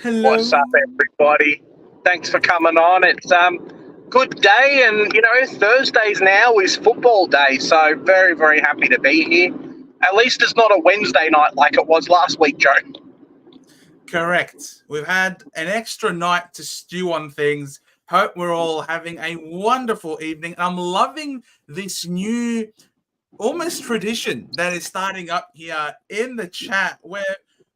What's Hello. up, everybody? Thanks for coming on. It's good day, and Thursdays now is football day, so very, very happy to be here. At least it's not a Wednesday night like it was last week, Joe. Correct. We've had an extra night to stew on things. Hope we're all having a wonderful evening. I'm loving this new almost tradition that is starting up here in the chat where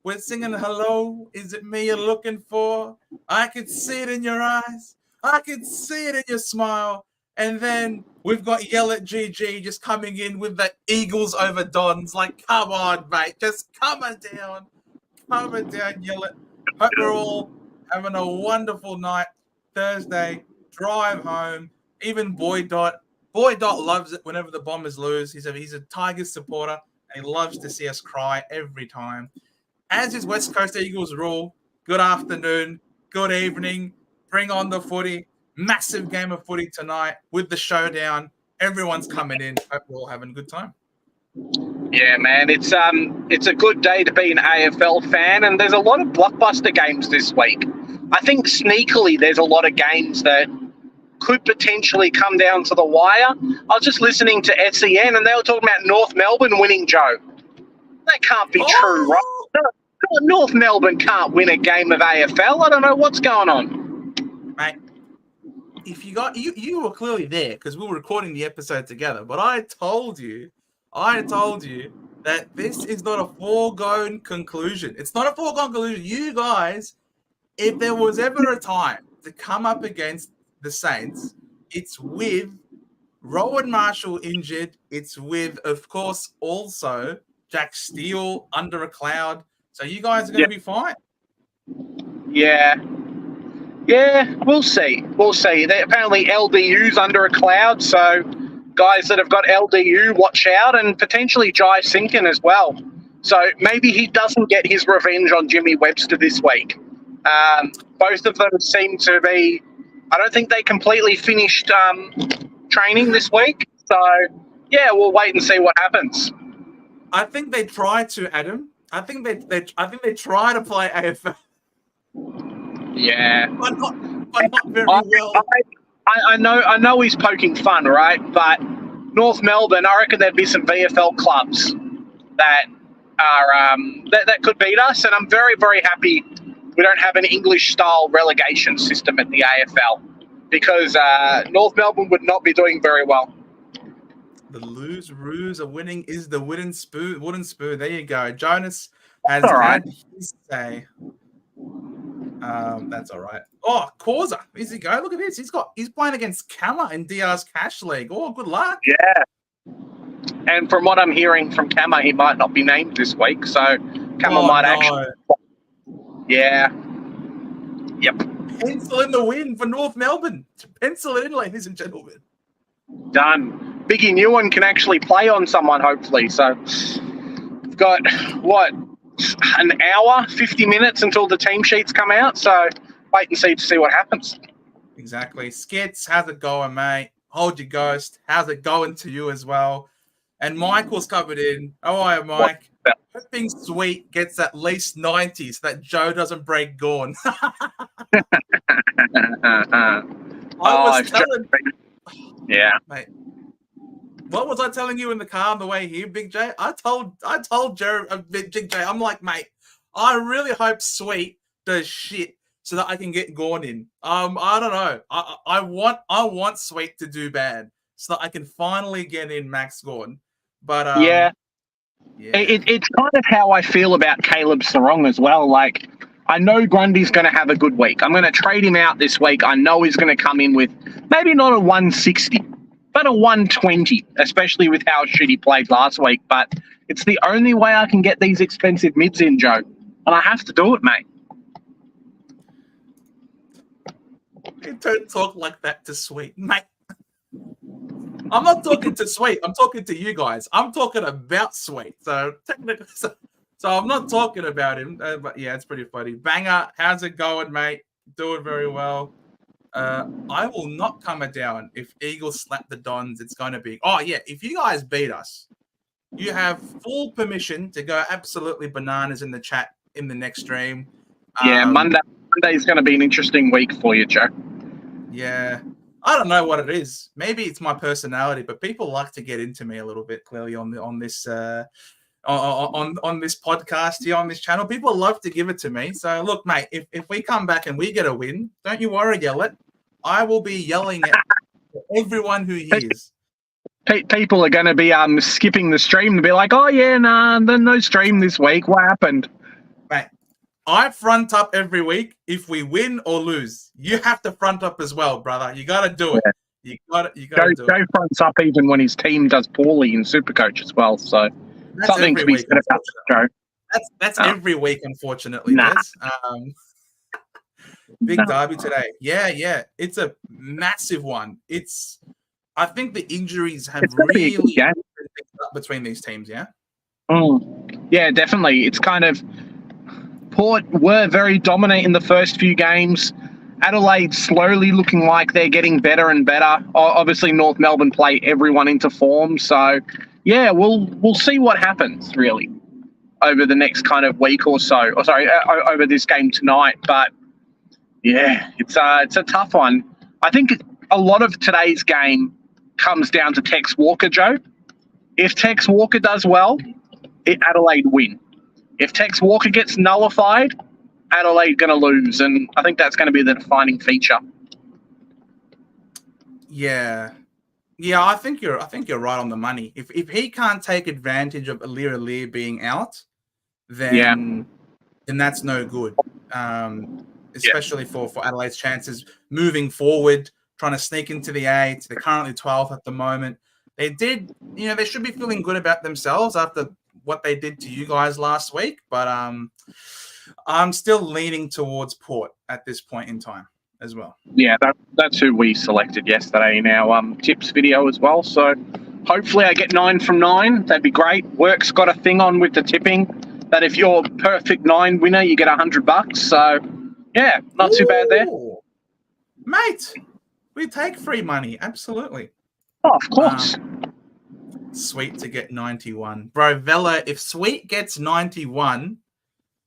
we're singing hello. Is it me you're looking for? I could see it in your eyes. I could see it in your smile. And then we've got Yell at GG just coming in with the Eagles over Dons. Like, come on, mate. Just coming down. Coming down, Yell it. Hope we're all having a wonderful night. Thursday, drive home. Even Boy Dot loves it whenever the Bombers lose. He's a Tigers supporter, and he loves to see us cry every time. As is West Coast Eagles rule, good afternoon, good evening, bring on the footy. Massive game of footy tonight with the showdown. Everyone's coming in. Hope we're all having a good time. Yeah, man, it's a good day to be an AFL fan, and there's a lot of blockbuster games this week. I think sneakily there's a lot of games that could potentially come down to the wire. I was just listening to SEN, and they were talking about North Melbourne winning, Joe. That can't be true, right? North Melbourne can't win a game of AFL. I don't know what's going on. Mate, if you got you were clearly there because we were recording the episode together, but I told you that this is not a foregone conclusion. It's not a foregone conclusion. You guys, if there was ever a time to come up against the Saints, it's with Rowan Marshall injured. It's with, of course, also Jack Steele under a cloud. So you guys are going to be fine. Yeah, we'll see. Apparently LDU's under a cloud, so guys that have got LDU, watch out, and potentially Jai Sinkin as well. So maybe he doesn't get his revenge on Jimmy Webster this week. Both of them seem to be, I don't think they completely finished training this week. So, yeah, we'll wait and see what happens. I think they try to, Adam. I think they try to play AFL. Yeah. But not very well. I know he's poking fun, right? But North Melbourne, I reckon there'd be some VFL clubs that are that could beat us, and I'm very, very happy we don't have an English-style relegation system at the AFL because North Melbourne would not be doing very well. The lose ruse of winning is the wooden spoon. There you go. Jonas has had his say. That's all right. Oh, Causa. Easy he go. Look at this. He's playing against Kama in DR's Cash League. Oh, good luck. Yeah. And from what I'm hearing from Kama, he might not be named this week. So Kama might actually. Yeah. Yep. Pencil in the win for North Melbourne. Pencil it in, ladies and gentlemen. Done. Biggie Newen can actually play on someone, hopefully. So we've got, an hour, 50 minutes until the team sheets come out. So wait and see what happens. Exactly. Skits, how's it going, mate? Hold your ghost. How's it going to you as well? And Michael's covered in. How are you, Mike? Hoping Sweet gets at least 90 so that Joe doesn't break Gorn. Yeah. Mate. What was I telling you in the car on the way here, Big J? I told Jared, Big J, I'm like, mate, I really hope Sweet does shit so that I can get Gorn in. I don't know. I want Sweet to do bad so that I can finally get in Max Gorn. But yeah. It's kind of how I feel about Caleb Sarong as well. Like, I know Grundy's going to have a good week. I'm going to trade him out this week. I know he's going to come in with maybe not a 160, but a 120, especially with how shit he played last week. But it's the only way I can get these expensive mids in, Joe. And I have to do it, mate. You don't talk like that to Sweet, mate. I'm not talking to Sweet. I'm talking to you guys. I'm talking about Sweet. So technically, so I'm not talking about him. But yeah, it's pretty funny. Banger, how's it going, mate? Doing very well. I will not come down if Eagles slap the Dons. It's going to be. Oh yeah, if you guys beat us, you have full permission to go absolutely bananas in the chat in the next stream. Yeah, Monday Monday's going to be an interesting week for you, Joe. Yeah. I don't know what it is. Maybe it's my personality, but people like to get into me a little bit. Clearly, on this on this podcast here on this channel, people love to give it to me. So look, mate, if we come back and we get a win, don't you worry, yell it. I will be yelling at everyone who hears. People are going to be skipping the stream to be like, oh yeah, nah, no stream this week. What happened? Mate, I front up every week if we win or lose. You have to front up as well, brother. You got to do it. You got to do it. Joe fronts up even when his team does poorly in Supercoach as well. So that's something to be said about Joe. That's every week, unfortunately. Nah. Big derby today. Yeah. It's a massive one. I think the injuries have really been up between these teams, yeah? Yeah, definitely. It's kind of Port were very dominant in the first few games. Adelaide slowly looking like they're getting better and better. Obviously, North Melbourne play everyone into form. So, yeah, we'll see what happens, really, over the next kind of week or so. Over this game tonight. But, yeah, it's a tough one. I think a lot of today's game comes down to Tex Walker, Joe. If Tex Walker does well, Adelaide win. If Tex Walker gets nullified, Adelaide going to lose, and I think that's going to be the defining feature. Yeah, I think you're right on the money. If he can't take advantage of Alir being out, then that's no good. Especially for Adelaide's chances moving forward, trying to sneak into the 8. They're currently 12th at the moment. They should be feeling good about themselves after what they did to you guys last week, but I'm still leaning towards Port at this point in time as well. Yeah, that's who we selected yesterday in our tips video as well. So hopefully I get 9 from 9. That'd be great. Work's got a thing on with the tipping that if you're perfect 9 winner, you get $100. So yeah, not too bad there. Mate, we take free money. Absolutely. Oh, of course. Sweet to get 91. Bro, Vela, if Sweet gets 91,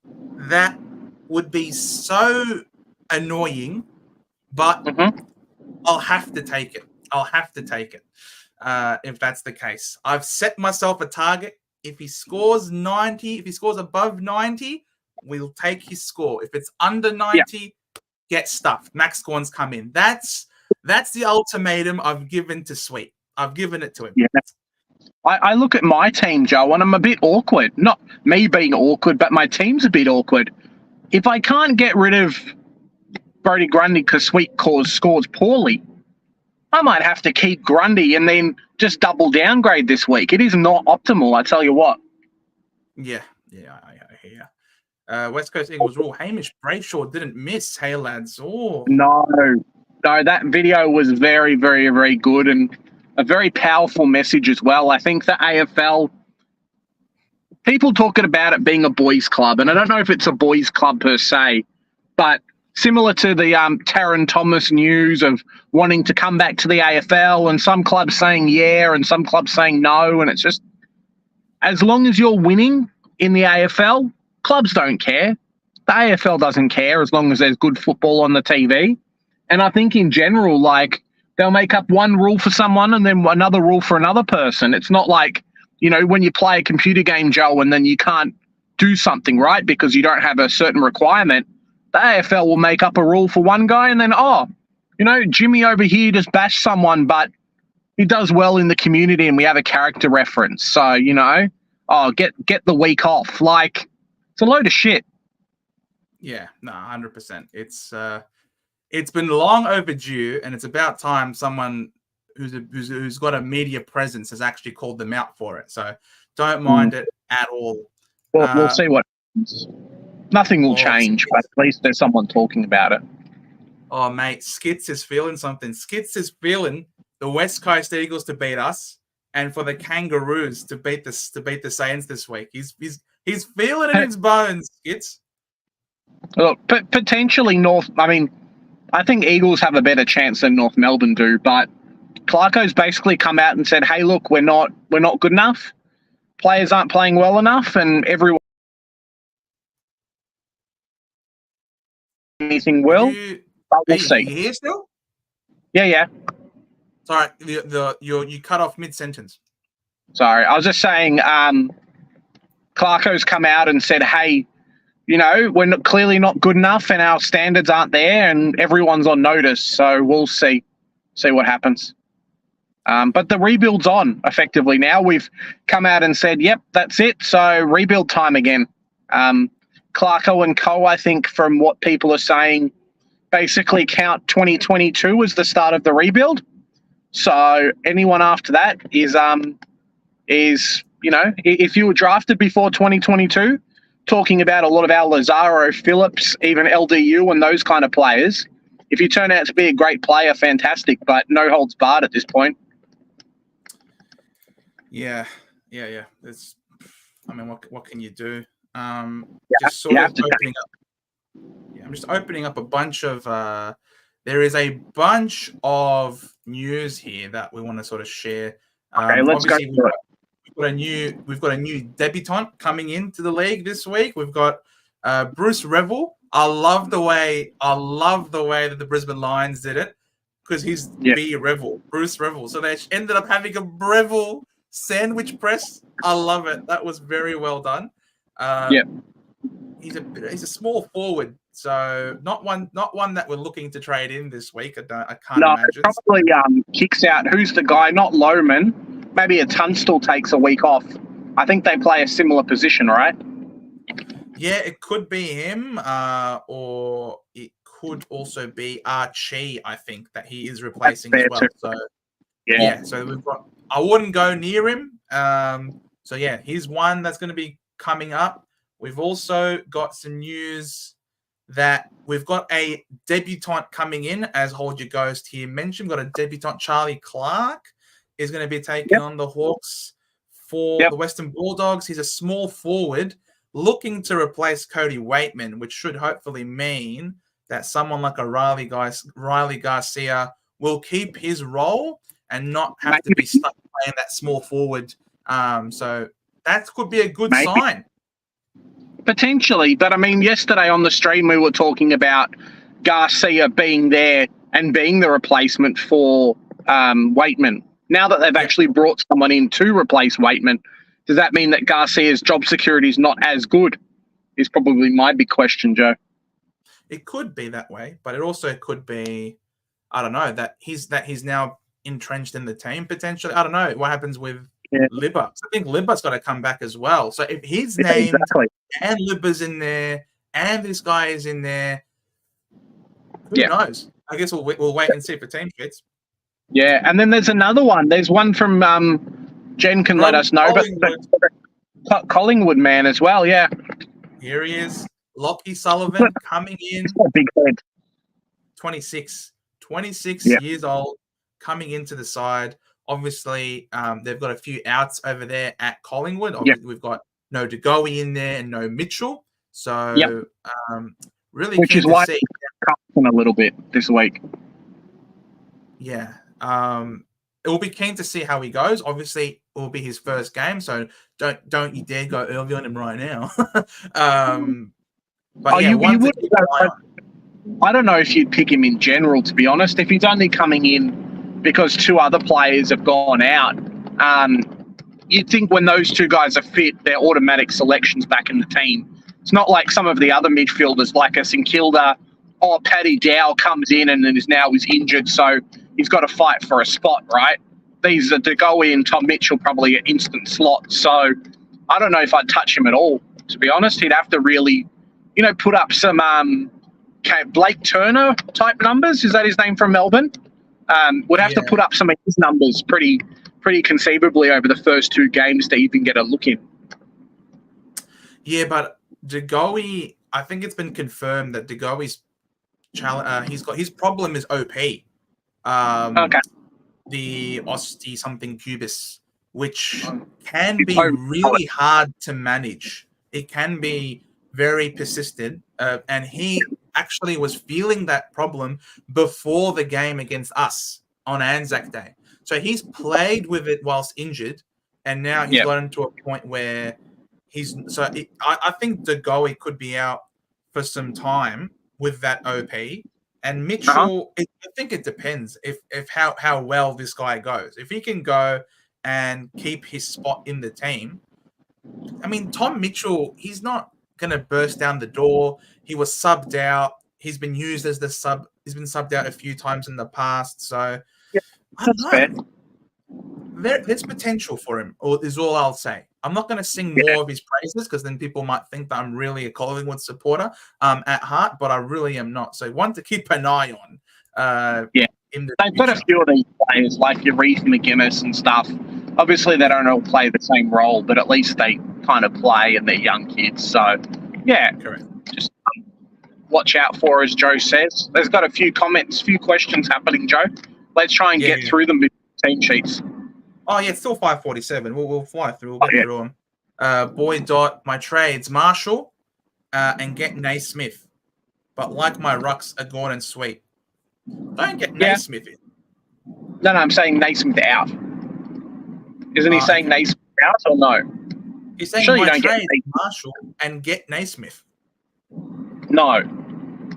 that would be so annoying, but I'll have to take it. If that's the case. I've set myself a target. If he scores 90, if he scores above 90, we'll take his score. If it's under 90, get stuffed. Max Gorn's come in. That's the ultimatum I've given to Sweet. I've given it to him. Yeah. I look at my team, Joe, and I'm a bit awkward. Not me being awkward, but my team's a bit awkward. If I can't get rid of Brody Grundy because Sweet scores poorly, I might have to keep Grundy and then just double downgrade this week. It is not optimal, I tell you what. Yeah, I hear. West Coast Eagles rule. Hamish Brayshaw didn't miss. Hey, lads. Oh. No, that video was very, very, very good and a very powerful message as well. I think the AFL, people talking about it being a boys' club, and I don't know if it's a boys' club per se, but similar to the Taron Thomas news of wanting to come back to the AFL and some clubs saying yeah and some clubs saying no, and it's just, as long as you're winning in the AFL, clubs don't care. The AFL doesn't care as long as there's good football on the TV. And I think in general, like, they'll make up one rule for someone and then another rule for another person. It's not like, when you play a computer game, Joe, and then you can't do something, right, because you don't have a certain requirement. The AFL will make up a rule for one guy and then, Jimmy over here just bashed someone, but he does well in the community and we have a character reference. So, get the week off. Like, it's a load of shit. Yeah, no, 100%. It's been long overdue, and it's about time someone who's got a media presence has actually called them out for it. So don't mind it at all. Well, we'll see what happens. Nothing will change, but at least there's someone talking about it. Oh, mate, Skits is feeling something. Skits is feeling the West Coast Eagles to beat us, and for the Kangaroos to beat the Saints this week. He's feeling it in his bones, Skits. Look, potentially I think Eagles have a better chance than North Melbourne do, but Clarko's basically come out and said, hey, look, we're not good enough. Players aren't playing well enough, and everyone anything will, but we'll Are see. you here still? Yeah. Sorry, you cut off mid-sentence. Sorry, I was just saying. Clarko's come out and said, "Hey, we're clearly not good enough, and our standards aren't there, and everyone's on notice. So we'll see what happens." But the rebuild's on effectively now. We've come out and said, "Yep, that's it." So rebuild time again. Clarko and Co, I think, from what people are saying, basically count 2022 as the start of the rebuild. So anyone after that is if you were drafted before 2022, talking about a lot of our Lazaro, Phillips, even LDU and those kind of players, if you turn out to be a great player, fantastic, but no holds barred at this point. Yeah. It's, what can you do? Just sort of opening up. Yeah, I'm just opening up a bunch of. There is a bunch of news here that we want to sort of share. Okay, let's go through it. We've got a new debutant coming into the league this week. We've got Bruce Revel. I love the way that the Brisbane Lions did it, because he's Bruce Revel. So they ended up having a Revel sandwich press. I love it. That was very well done. He's a small forward, so not one that we're looking to trade in this week. I can't imagine. Probably kicks out. Who's the guy? Not Lohman. Maybe a Tunstall takes a week off. I think they play a similar position, right? Yeah, it could be him, or it could also be Archie. I think that he is replacing as well. Too. So so we've got. I wouldn't go near him. So yeah, he's one that's going to be coming up. We've also got some news that we've got a debutant coming in, as Hold Your Ghost here mentioned. We've got a debutant, Charlie Clark, is going to be taking on the Hawks for the Western Bulldogs. He's a small forward looking to replace Cody Waitman, which should hopefully mean that someone like a Riley Garcia will keep his role and not have to be stuck playing that small forward. So that could be a good sign. Potentially, but I mean, yesterday on the stream we were talking about Garcia being there and being the replacement for Waitman. Now that they've actually brought someone in to replace Waitman, does that mean that Garcia's job security is not as good? Is probably my big question, Joe. It could be that way, but it also could be, I don't know, that he's now entrenched in the team potentially. I don't know what happens with Libba. So I think Libba's got to come back as well. So if he's named and Libba's in there and this guy is in there, who knows? I guess we'll wait and see for Teamsheets. Yeah, and then there's another one. There's one from Jen can let us know, but Collingwood man as well. Yeah, here he is, Lockie Sullivan coming in. Big head. 26 years old, coming into the side. Obviously, they've got a few outs over there at Collingwood. Obviously, we've got no DeGoey in there and no Mitchell. So, really, which is why it's in a little bit this week. Yeah, it will be keen to see how he goes. Obviously, it will be his first game, so don't you dare go early on him right now. But you would. I don't know if you'd pick him in general, to be honest. If he's only coming in because two other players have gone out, you'd think when those two guys are fit, they're automatic selections back in the team. It's not like some of the other midfielders, like a St Kilda or Paddy Dow comes in and is injured, so he's got to fight for a spot, right? These are DeGoey and Tom Mitchell probably an instant slot. So I don't know if I'd touch him at all, to be honest. He'd have to really, put up some Blake Turner type numbers. Is that his name from Melbourne? Would have to put up some of his numbers pretty conceivably over the first two games to even get a look in. Yeah, but DeGoey, I think it's been confirmed that DeGoey's his problem is OP. The Osti something Cubis, which can be really hard to manage. It can be very persistent, and he actually was feeling that problem before the game against us on Anzac Day. So he's played with it whilst injured, and now he's gotten to a point where I think DeGoey could be out for some time with that OP. And Mitchell, I think it depends if how well this guy goes. If he can go and keep his spot in the team, I mean, Tom Mitchell, he's not going to burst down the door. He was subbed out. He's been used as the sub. He's been subbed out a few times in the past. So Yeah, I don't that's know. fair. There's potential for him, or is all I'll say. I'm not going to sing more of his praises because then people might think that I'm really a Collingwood supporter at heart, but I really am not. So one to keep an eye on. In the They've got a future. few of these players like your Reece McGuinness and stuff. Obviously, they don't all play the same role, but at least they kind of play and they're young kids. So, yeah, Correct. just watch out for, as Joe says. There's got a few comments, few questions happening, Joe. Let's try and get through them with team sheets. Oh, yeah, it's still 5:47. We'll fly through. We'll get through them. Boy Dot, my trades, Marshall and get Naismith. But like my rucks are Gordon Sweet. Don't get Naismith in. No, I'm saying Naismith out. Isn't he saying Naismith out or no? He's saying my trade, Marshall, and get Naismith. No.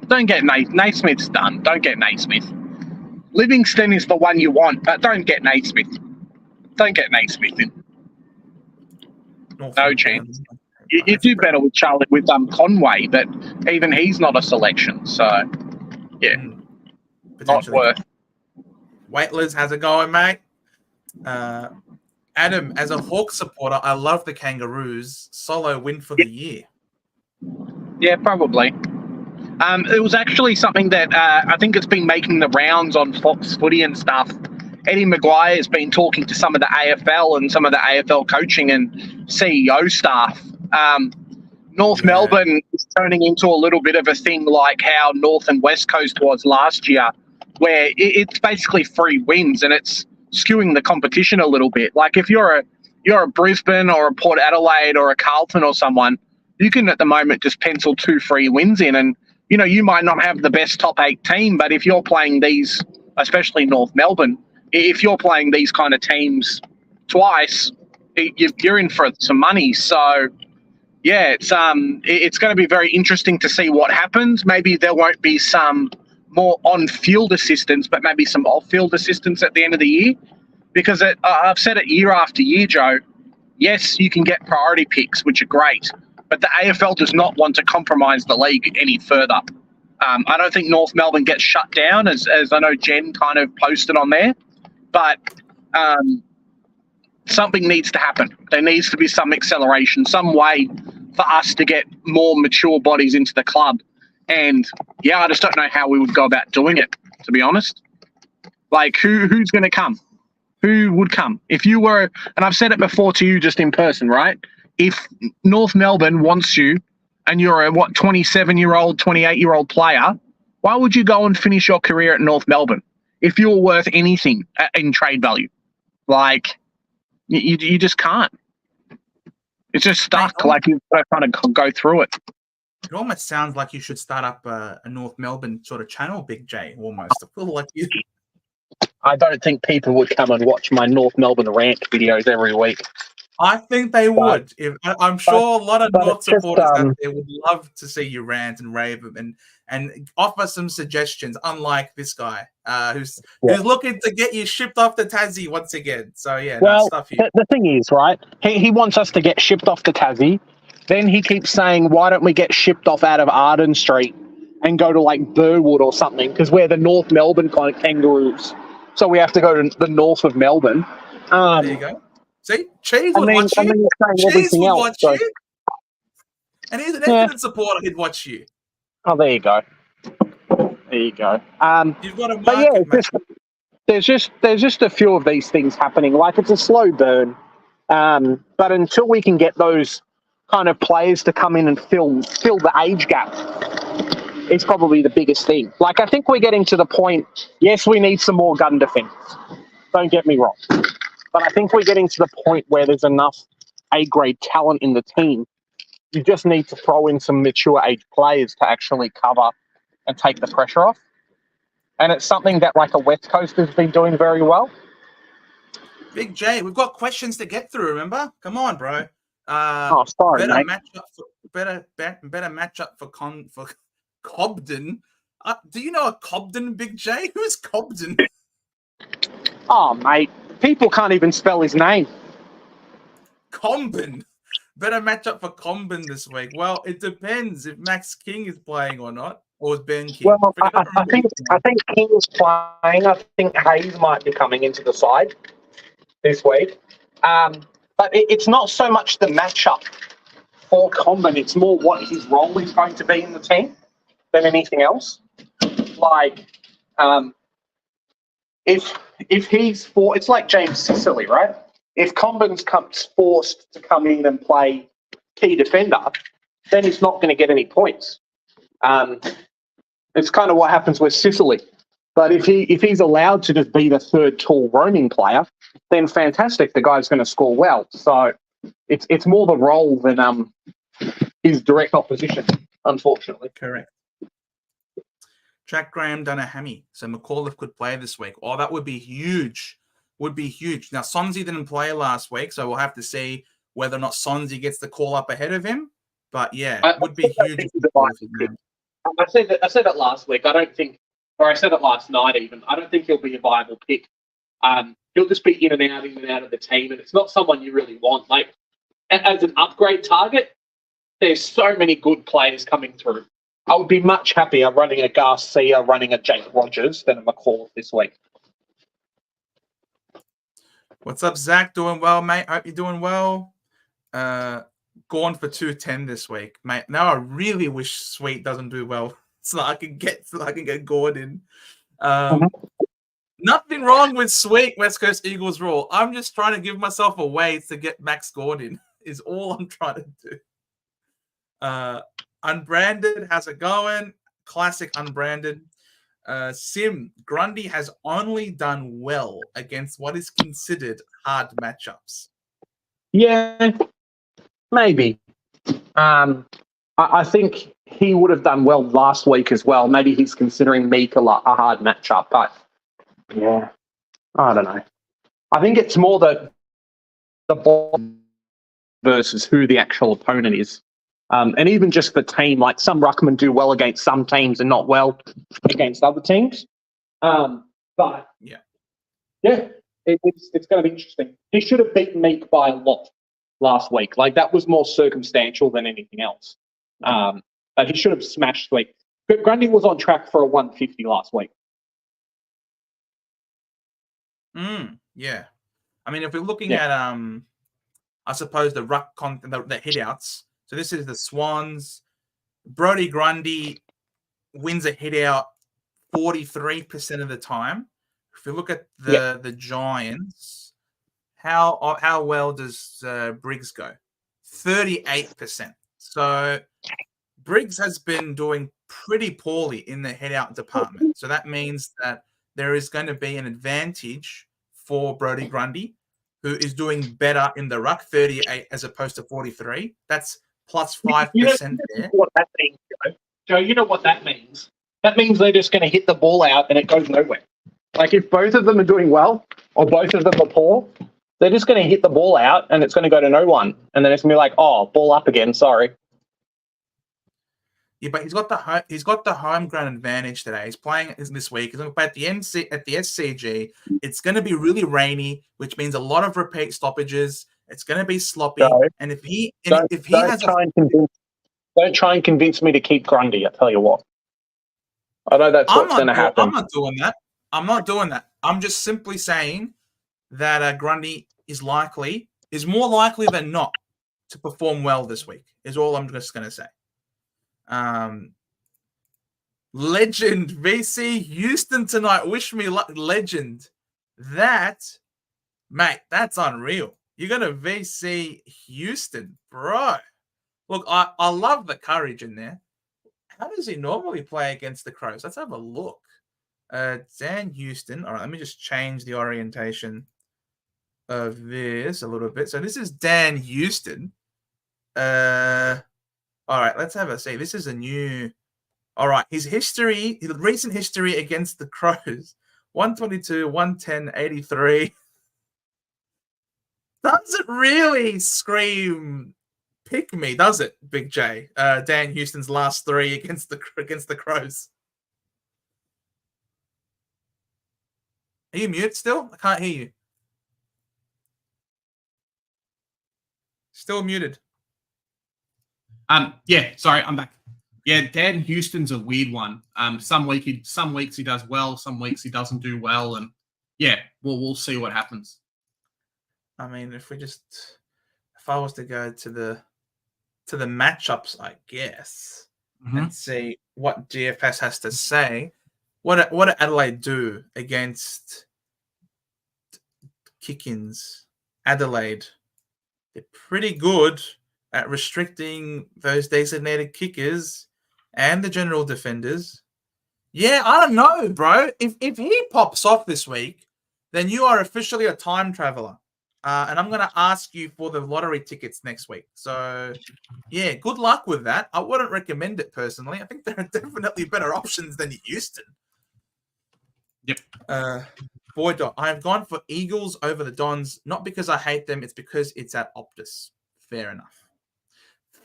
Don't get Naismith's done. Don't get Naismith. Livingston is the one you want, but don't get Naismith. Don't get Naismith in. No chance. You do better with Charlie with Conway, but even he's not a selection. So, yeah, not worth. Waitlers, how's it going, mate? Adam, as a Hawks supporter, I love the Kangaroos. Solo win for the year. Yeah, probably. It was actually something that I think it's been making the rounds on Fox Footy and stuff. Eddie Maguire has been talking to some of the AFL and some of the AFL coaching and CEO staff. North Melbourne is turning into a little bit of a thing like how North and West Coast was last year, where it's basically 3 wins and it's skewing the competition a little bit. Like if you're a Brisbane or a Port Adelaide or a Carlton or someone, you can at the moment just pencil 2 free wins in, and you might not have the best top 8 team, but if you're playing these, especially North Melbourne, if you're playing these kind of teams twice, you're in for some money. So, yeah, it's going to be very interesting to see what happens. Maybe there won't be some more on-field assistance, but maybe some off-field assistance at the end of the year. Because I've said it year after year, Joe, yes, you can get priority picks, which are great, but the AFL does not want to compromise the league any further. I don't think North Melbourne gets shut down, as I know Jen kind of posted on there. But something needs to happen. There needs to be some acceleration, some way for us to get more mature bodies into the club. And, yeah, I just don't know how we would go about doing it, to be honest. Like, who's going to come? Who would come? If you were, and I've said it before to you just in person, right? If North Melbourne wants you and you're a, 27-year-old, 28-year-old player, why would you go and finish your career at North Melbourne if you're worth anything in trade value? Like, you just can't. It's just stuck. Like, you've got to kind of go through it. It almost sounds like you should start up a North Melbourne sort of channel, Big J, almost. I feel like you. I don't think people would come and watch my North Melbourne rant videos every week. I think they would. I'm sure a lot of North supporters out there would love to see you rant and rave and offer some suggestions, unlike this guy who's looking to get you shipped off to Tassie once again. So, yeah, well, stuff here. The thing is, right, he wants us to get shipped off to Tassie. Then he keeps saying, why don't we get shipped off out of Arden Street and go to, like, Burwood or something, because we're the North Melbourne kind of Kangaroos. So we have to go to the north of Melbourne. There you go. See, Cheese would watch you. Cheese would watch you. And he's an excellent supporter. He'd watch you. Oh, there you go. There you go. You've got a market, mate. There's just a few of these things happening. Like, it's a slow burn. But until we can get those kind of players to come in and fill the age gap, it's probably the biggest thing. Like, I think we're getting to the point, yes, we need some more gun defence. Don't get me wrong. But I think we're getting to the point where there's enough A-grade talent in the team. You just need to throw in some mature age players to actually cover and take the pressure off. And it's something that, like, a West Coast has been doing very well. Big J, we've got questions to get through, remember? Come on, bro. Sorry, better mate. Matchup for better matchup for Cobden. Do you know a Cobden, Big J? Who's Cobden? Oh, mate. People can't even spell his name. Comben. Better matchup for Comben this week. Well, it depends if Max King is playing or not, or is Ben King. Well, I think King's playing. I think Hayes might be coming into the side this week. But it's not so much the matchup for Comben. It's more what his role is going to be in the team than anything else. Like, if he's it's like James Sicily, right? If Comben's forced to come in and play key defender, then he's not going to get any points. It's kind of what happens with Sicily. But if he's allowed to just be the third tall roaming player, then fantastic. The guy's going to score well. So it's more the role than his direct opposition, unfortunately. Correct. Jack Graham done a hammy, so McAuliffe could play this week. Oh, that would be huge. Would be huge. Now, Sonzi didn't play last week, so we'll have to see whether or not Sonzi gets the call up ahead of him. But yeah, it would be huge. I said that last week. I don't think, or I said it last night even. I don't think he'll be a viable pick. He'll just be in and out of the team, and it's not someone you really want. Like, as an upgrade target, there's so many good players coming through. I would be much happier running a Garcia, running a Jake Rogers than a McAuliffe this week. What's up, Zach? Doing well, mate? Hope you're doing well. Gone for 210 this week, mate. Now I really wish Sweet doesn't do well, so I can get Gordon. Nothing wrong with Sweet West Coast Eagles rule. I'm just trying to give myself a way to get Max Gordon. Is all I'm trying to do. Unbranded, how's it going? Classic Unbranded. Sim, Grundy has only done well against what is considered hard matchups. Yeah, maybe. I think he would have done well last week as well. Maybe he's considering Meek a hard matchup, but yeah, I don't know. I think it's more the ball versus who the actual opponent is. And even just the team, like some ruckmen do well against some teams and not well against other teams. But yeah, it's going to be interesting. He should have beaten Meek by a lot last week. Like, that was more circumstantial than anything else. But he should have smashed Sweet. But Grundy was on track for a 150 last week. Yeah. I mean, if we're looking at, I suppose, the ruck content, the hitouts. So this is the Swans. Brody Grundy wins a hit-out 43% of the time. If you look at the Giants, how well does Briggs go? 38%. So Briggs has been doing pretty poorly in the hit-out department. So that means that there is going to be an advantage for Brody Grundy, who is doing better in the ruck, 38 as opposed to 43. That's plus 5% there. What that means, Joe, you know what that means? That means they're just going to hit the ball out and it goes nowhere. Like, if both of them are doing well or both of them are poor, they're just going to hit the ball out and it's going to go to no one. And then it's going to be like, oh, ball up again, sorry. Yeah, but he's got the home ground advantage today. He's playing this week. He's going to play at the SCG. It's going to be really rainy, which means a lot of repeat stoppages. It's going to be sloppy. And if he don't try and convince me to keep Grundy, I tell you what. I know that's what's going to happen. I'm not doing that. I'm just simply saying that Grundy is more likely than not to perform well this week, is all I'm just going to say. Legend VC Houston tonight. Wish me luck, legend. That's unreal. You got a VC Houston, bro. Look, I love the courage in there. How does he normally play against the Crows? Let's have a look. Dan Houston. All right, let me just change the orientation of this a little bit. So this is Dan Houston. All right, let's have a see. This is a new. All right, his recent history against the Crows: 122, 110, 83. Doesn't really scream pick me, does it, Big J? Dan Houston's last 3 against the Crows. Are you mute still? I can't hear you. Still muted. Yeah, sorry, I'm back. Yeah, Dan Houston's a weird one. Some weeks he does well, some weeks he doesn't do well, and yeah, we'll see what happens. I mean, if I was to go to the matchups, I guess, and see what GFS has to say, what did Adelaide do against kick-ins? Adelaide, they're pretty good at restricting those designated kickers and the general defenders. Yeah, I don't know, bro. If he pops off this week, then you are officially a time traveler. And I'm going to ask you for the lottery tickets next week. So, yeah, good luck with that. I wouldn't recommend it personally. I think there are definitely better options than Houston. Yep. Boy, I've gone for Eagles over the Dons, not because I hate them. It's because it's at Optus. Fair enough.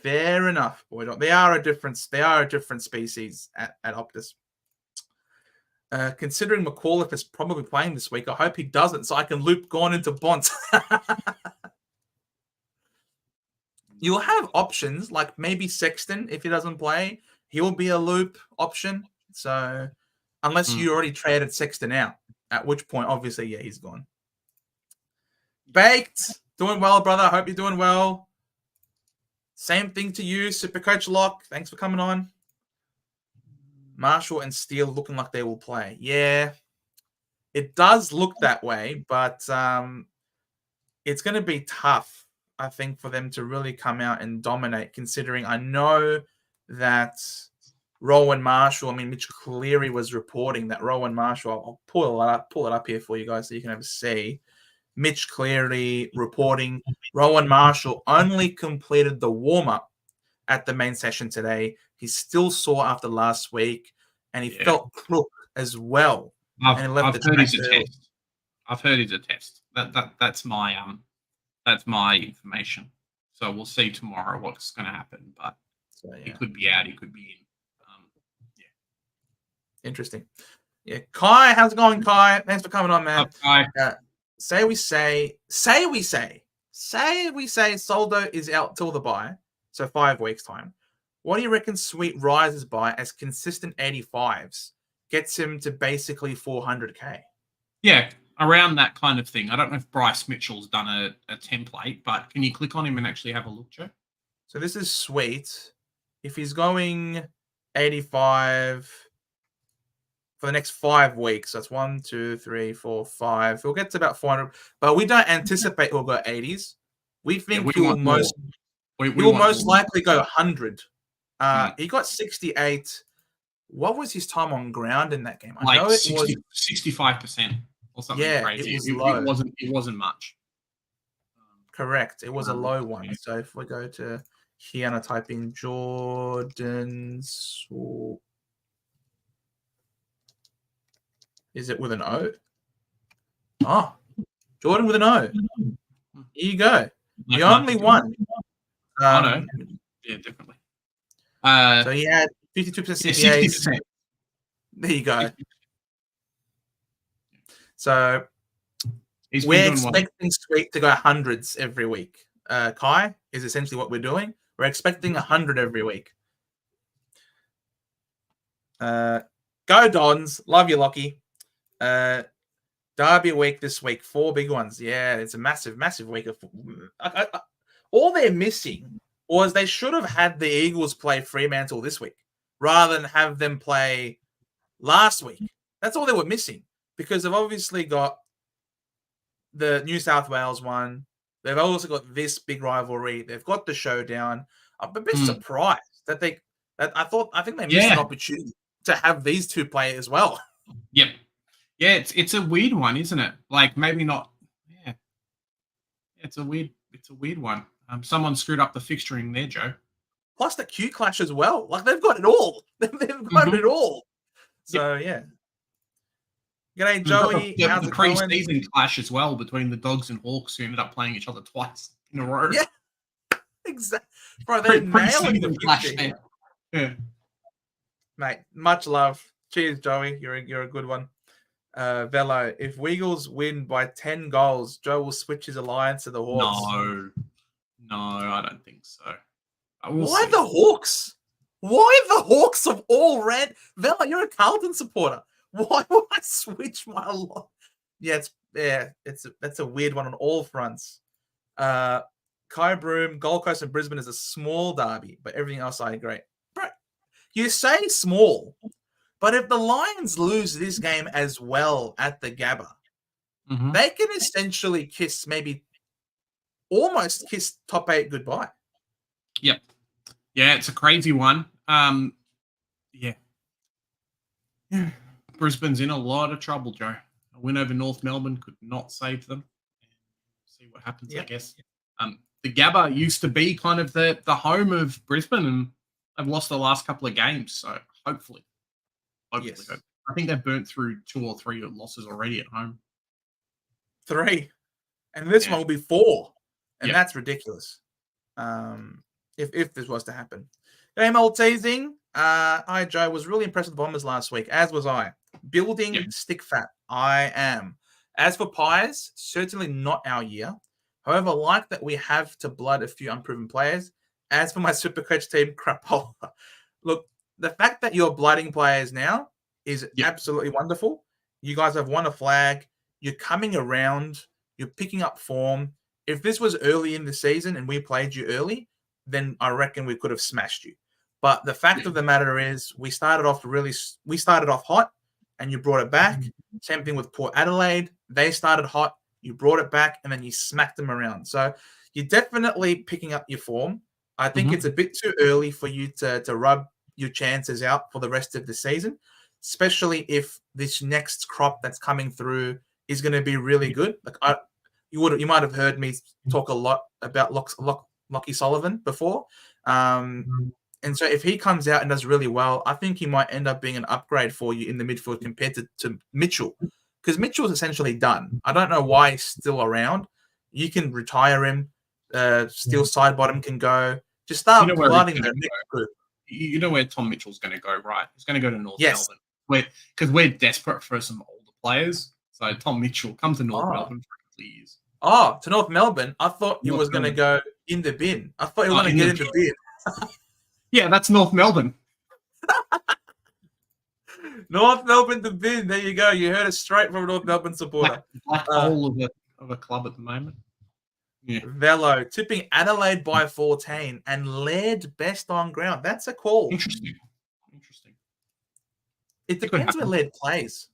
Fair enough, boy. They are a different species at Optus. Considering McAuliffe is probably playing this week, I hope he doesn't, so I can loop Gone into Bont. You'll have options, like maybe Sexton, if he doesn't play, he'll be a loop option. So, unless you already traded Sexton out, at which point, obviously, yeah, he's gone. Baked, doing well, brother. I hope you're doing well. Same thing to you, Supercoach Locke. Thanks for coming on. Marshall and Steele looking like they will play. Yeah, it does look that way, but it's going to be tough, I think, for them to really come out and dominate, considering I know that Rowan Marshall, Mitch Cleary was reporting that Rowan Marshall, I'll pull it up here for you guys so you can have a see. Mitch Cleary reporting Rowan Marshall only completed the warm-up at the main session today. He's still sore after last week, and he felt crook as well. I've heard he's a test. I've heard he's a test. That's my information. So we'll see tomorrow what's going to happen. But he could be out. He could be in. Interesting. Yeah, Kai, how's it going, Kai? Thanks for coming on, man. Kai. Say we say Soldo is out till the bye, so 5 weeks time. What do you reckon Sweet rises by as consistent 85s? Gets him to basically 400k. Yeah, around that kind of thing. I don't know if Bryce Mitchell's done a template, but can you click on him and actually have a look, Joe? So this is Sweet. If he's going 85 for the next 5 weeks, that's 1, 2, 3, 4, 5. He'll get to about 400, but we don't anticipate he'll go 80s. We think he will most likely go 100. He got 68. What was his time on ground in that game? I know it was 65% or something crazy. It wasn't much. Correct. It was a low one. So if we go to here and I type in Jordan, is it with an O? Oh, Jordan with an O. Here you go. The only one. Yeah, definitely. So he had 52% CPA. 60%. There you go. So we're expecting Sweet to go hundreds every week. Kai is essentially what we're doing. We're expecting 100 every week. Go Dons. Love you, Lockie. Derby week this week. 4 big ones. Yeah, it's a massive, massive week. All they're missing was they should have had the Eagles play Fremantle this week rather than have them play last week. That's all they were missing because they've obviously got the New South Wales one. They've also got this big rivalry. They've got the showdown. I'm a bit surprised that I think they missed an opportunity to have these two play as well. Yep. Yeah, it's a weird one, isn't it? Like maybe not. Yeah. It's a weird one. Someone screwed up the fixturing there, Joe. Plus the Q clash as well. Like they've got it all. They've got it all. So yeah. G'day, Joey. The pre-season clash as well between the Dogs and Hawks who ended up playing each other twice in a row. Yeah. Exactly. Bro, they're nailing the flash 50. there. Yeah. Mate, much love. Cheers, Joey. You're a good one. Velo, if Wiggles win by 10 goals, Joe will switch his alliance to the Hawks. No, I don't think so. Why the Hawks? Why the Hawks of all red? Velo, you're a Carlton supporter. Why would I switch my alliance? That's a weird one on all fronts. Kai Broom, Gold Coast and Brisbane is a small derby, but everything else I agree. Bro, you say small, but if the Lions lose this game as well at the Gabba, they can essentially almost kiss top 8 goodbye. Yep. Yeah, it's a crazy one. Yeah. Brisbane's in a lot of trouble, Joe. A win over North Melbourne could not save them. See what happens, I guess. The Gabba used to be kind of the home of Brisbane, and they've lost the last couple of games. So hopefully. Yes. I think they've burnt through 2 or 3 losses already at home. 3. And this one will be 4. And that's ridiculous. If this was to happen. Game old teasing. I, Joe, was really impressed with the Bombers last week, as was I. Building stick fat. I am. As for Pies, certainly not our year. However, like that we have to blood a few unproven players. As for my Supercoach team, crapola. Look, the fact that you're blooding players now is absolutely wonderful. You guys have won a flag. You're coming around. You're picking up form. If this was early in the season and we played you early, then I reckon we could have smashed you. But the fact of the matter is we started off hot and you brought it back. Same thing with Port Adelaide. They started hot. You brought it back and then you smacked them around. So you're definitely picking up your form. I think it's a bit too early for you to rub your chances out for the rest of the season, especially if this next crop that's coming through is going to be really good. Like you might have heard me talk a lot about Lockie Sullivan before. And so if he comes out and does really well, I think he might end up being an upgrade for you in the midfield compared to Mitchell, because Mitchell's essentially done. I don't know why he's still around. You can retire him. Steel side bottom can go. Just start blooding the next group. You know where Tom Mitchell's going to go, right? He's going to go to North Melbourne. Because we're desperate for some older players. So Tom Mitchell comes to North Melbourne for a couple of years. Oh, to North Melbourne? I thought he was going to go in the bin. I thought he was going to get in the bin. Yeah, that's North Melbourne. North Melbourne the bin. There you go. You heard it straight from a North Melbourne supporter. Black hole of a club at the moment. Yeah. Velo tipping Adelaide by 14 and Laird best on ground. That's a call. Interesting. It depends where Laird plays.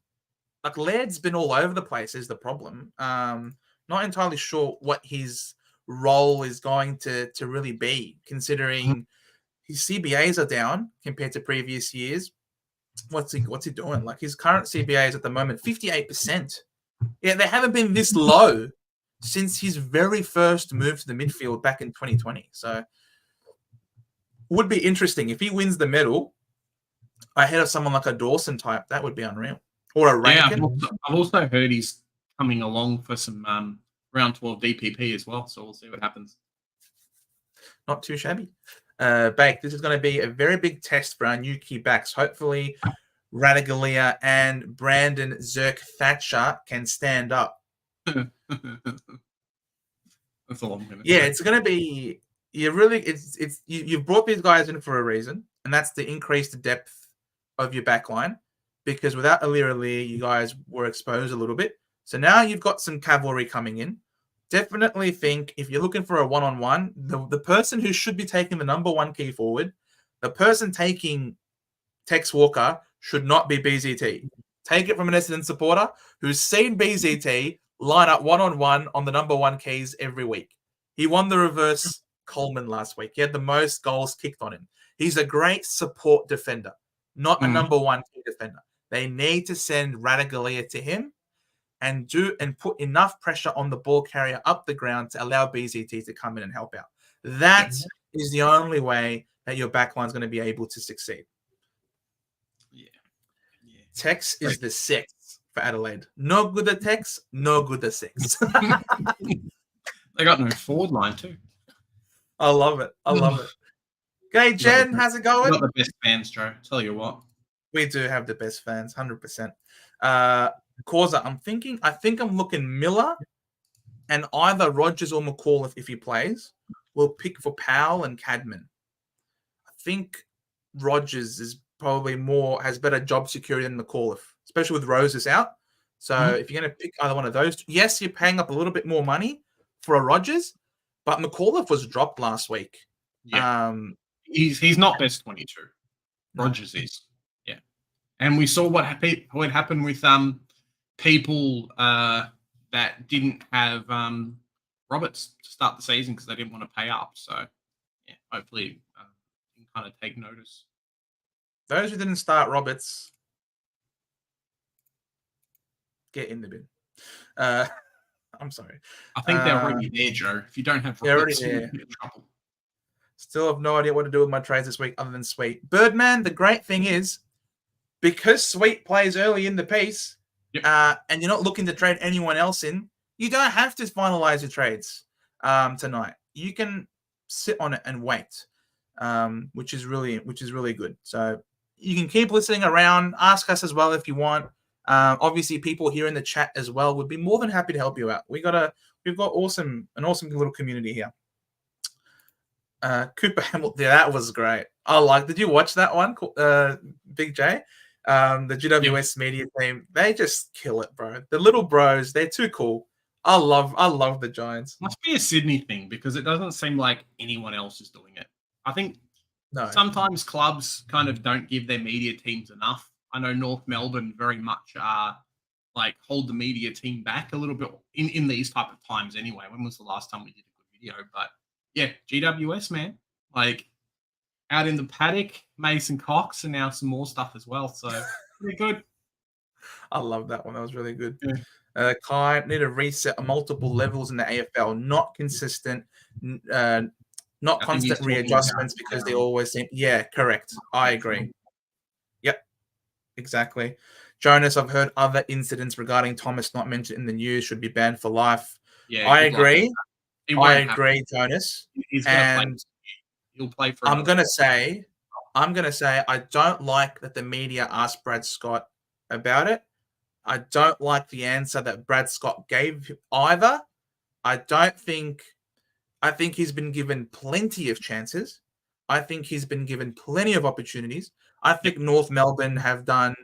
Like Laird's been all over the place is the problem. Not entirely sure what his role is going to really be, considering his CBAs are down compared to previous years. What's he doing? Like his current CBAs at the moment, 58%. Yeah, they haven't been this low since his very first move to the midfield back in 2020. So would be interesting. If he wins the medal ahead of someone like a Dawson type, that would be unreal. Or a Rankin. Yeah, I've also heard he's coming along for some round 12 DPP as well. So we'll see what happens. Not too shabby. Bake, this is going to be a very big test for our new key backs. Hopefully, Radagalia and Brandon Zerk Thatcher can stand up. That's all I'm going to say. Yeah, it's going to be. You've brought these guys in for a reason, and that's to increase the depth of your back line, because without Alira, you guys were exposed a little bit. So now you've got some cavalry coming in. Definitely think if you're looking for a one-on-one, the person who should be taking the number one key forward, the person taking Tex Walker should not be BZT. Take it from an Essendon supporter who's seen BZT line up one-on-one on the number one keys every week. He won the reverse Coleman last week. He had the most goals kicked on him. He's a great support defender, not a number one key defender. They need to send Radagalia to him and put enough pressure on the ball carrier up the ground to allow BZT to come in and help out. That is the only way that your backline is going to be able to succeed. Yeah. Tex is the six for Adelaide. No good at Tex, no good at six. They got no forward line too. I love it. I love it. Okay, Jen, how's it going? Not the best fans, Joe. Tell you what. We do have the best fans, 100%. Causa, I think I'm looking Miller and either Rogers or McCall if he plays. We'll pick for Powell and Cadman. I think Rogers is probably has better job security than McCall, especially with Roses out. So if you're going to pick either one of those, yes, you're paying up a little bit more money for a Rogers, but McAuliffe was dropped last week. Yeah. He's not best 22. Rogers is. Yeah. And we saw what happened with people that didn't have Roberts to start the season because they didn't want to pay up. So yeah, hopefully you can kind of take notice. Those who didn't start Roberts, get in the bin. I'm sorry. I think they're already there, Joe. If you don't have Roberts, they're already there. in trouble. Still have no idea what to do with my trades this week other than Sweet. Birdman, the great thing is, because Sweet plays early in the piece, and you're not looking to trade anyone else in, you don't have to finalize your trades tonight. You can sit on it and wait, which is really good. So you can keep listening around. Ask us as well if you want. Obviously, people here in the chat as well would be more than happy to help you out. We've got an awesome little community here. Cooper Hamilton, that was great. Did you watch that one, Big J? The GWS media team, they just kill it, bro. The little bros, they're too cool. I love the Giants. Must be a Sydney thing because it doesn't seem like anyone else is doing it. I think sometimes clubs kind of don't give their media teams enough. I know North Melbourne very much hold the media team back a little bit in these type of times anyway. When was the last time we did a good video? But yeah, GWS, man. Out in the paddock, Mason Cox, and now some more stuff as well. So pretty good. I love that one. That was really good. Yeah. Kai, need to reset multiple levels in the AFL. Not consistent, not constant readjustments because they always seem. Yeah, correct. I agree. Yep, exactly. Jonas, I've heard other incidents regarding Thomas not mentioned in the news should be banned for life. Yeah, I agree. I agree, Jonas. And he'll play for. I'm gonna say, I don't like that the media asked Brad Scott about it. I don't like the answer that Brad Scott gave either. I think he's been given plenty of chances. I think he's been given plenty of opportunities. I think North Melbourne have done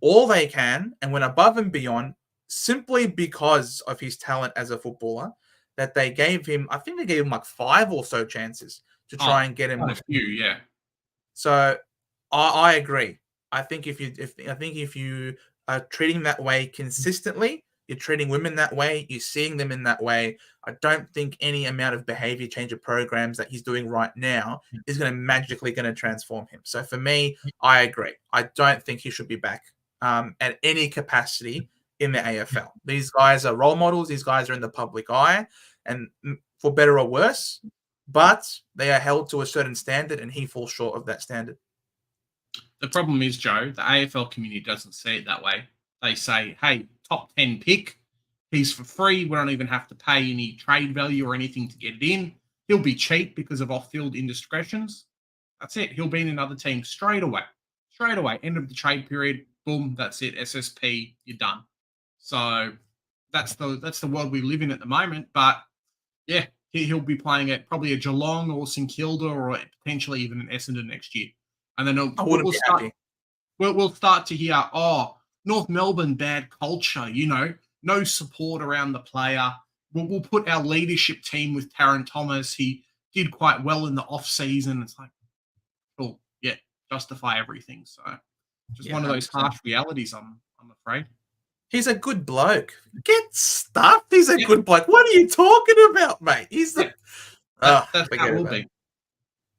all they can and went above and beyond simply because of his talent as a footballer. That they gave him, I think they gave him 5 or so chances to try and get him. A few, yeah. So I agree. I think if you are treating that way consistently, you're treating women that way, you're seeing them in that way. I don't think any amount of behavior change of programs that he's doing right now is going to magically transform him. So for me, I agree. I don't think he should be back at any capacity in the AFL. These guys are role models. These guys are in the public eye, and for better or worse, but they are held to a certain standard, and he falls short of that standard. The problem is, Joe, the AFL community doesn't see it that way. They say, hey, top 10 pick, he's for free. We don't even have to pay any trade value or anything to get it in. He'll be cheap because of off-field indiscretions. That's it. He'll be in another team straight away. Straight away. End of the trade period. Boom. That's it. SSP. You're done. So that's the world we live in at the moment. But yeah, he'll be playing at probably a Geelong or St Kilda or potentially even an Essendon next year. And then we'll start to hear, North Melbourne, bad culture, no support around the player. We'll put our leadership team with Taron Thomas. He did quite well in the off-season. It's like, cool, yeah, justify everything. So just one of those harsh realities, I'm afraid. He's a good bloke. Get stuffed. He's a good bloke. What are you talking about, mate? He's the... That's how it will be.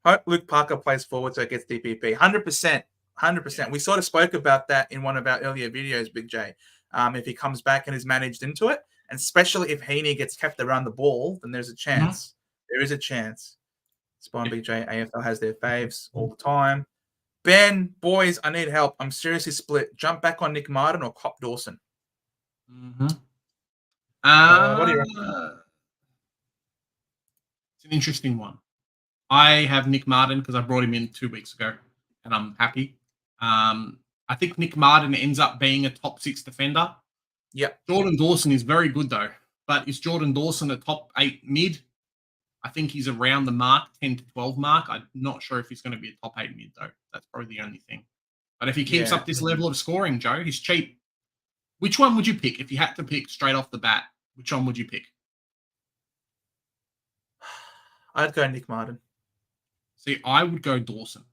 Hope Luke Parker plays forward so it gets DPP. 100%. 100%. We sort of spoke about that in one of our earlier videos, Big J. If he comes back and is managed into it, and especially if Heaney gets kept around the ball, then there's a chance. Mm-hmm. There is a chance. Spawn Big J, AFL has their faves all the time. Ben, boys, I need help. I'm seriously split. Jump back on Nick Martin or Cop Dawson? Mm-hmm. What do you reckon? It's an interesting one. I have Nick Martin because I brought him in 2 weeks ago, and I'm happy. I think Nick Martin ends up being a top 6 defender. Yeah. Jordan Dawson is very good though, but is Jordan Dawson a top 8 mid? I think he's around the mark, 10 to 12 mark. I'm not sure if he's going to be a top 8 mid though. That's probably the only thing. But if he keeps up this level of scoring, Joe, he's cheap. Which one would you pick if you had to pick straight off the bat? Which one would you pick? I'd go Nick Martin. See, I would go Dawson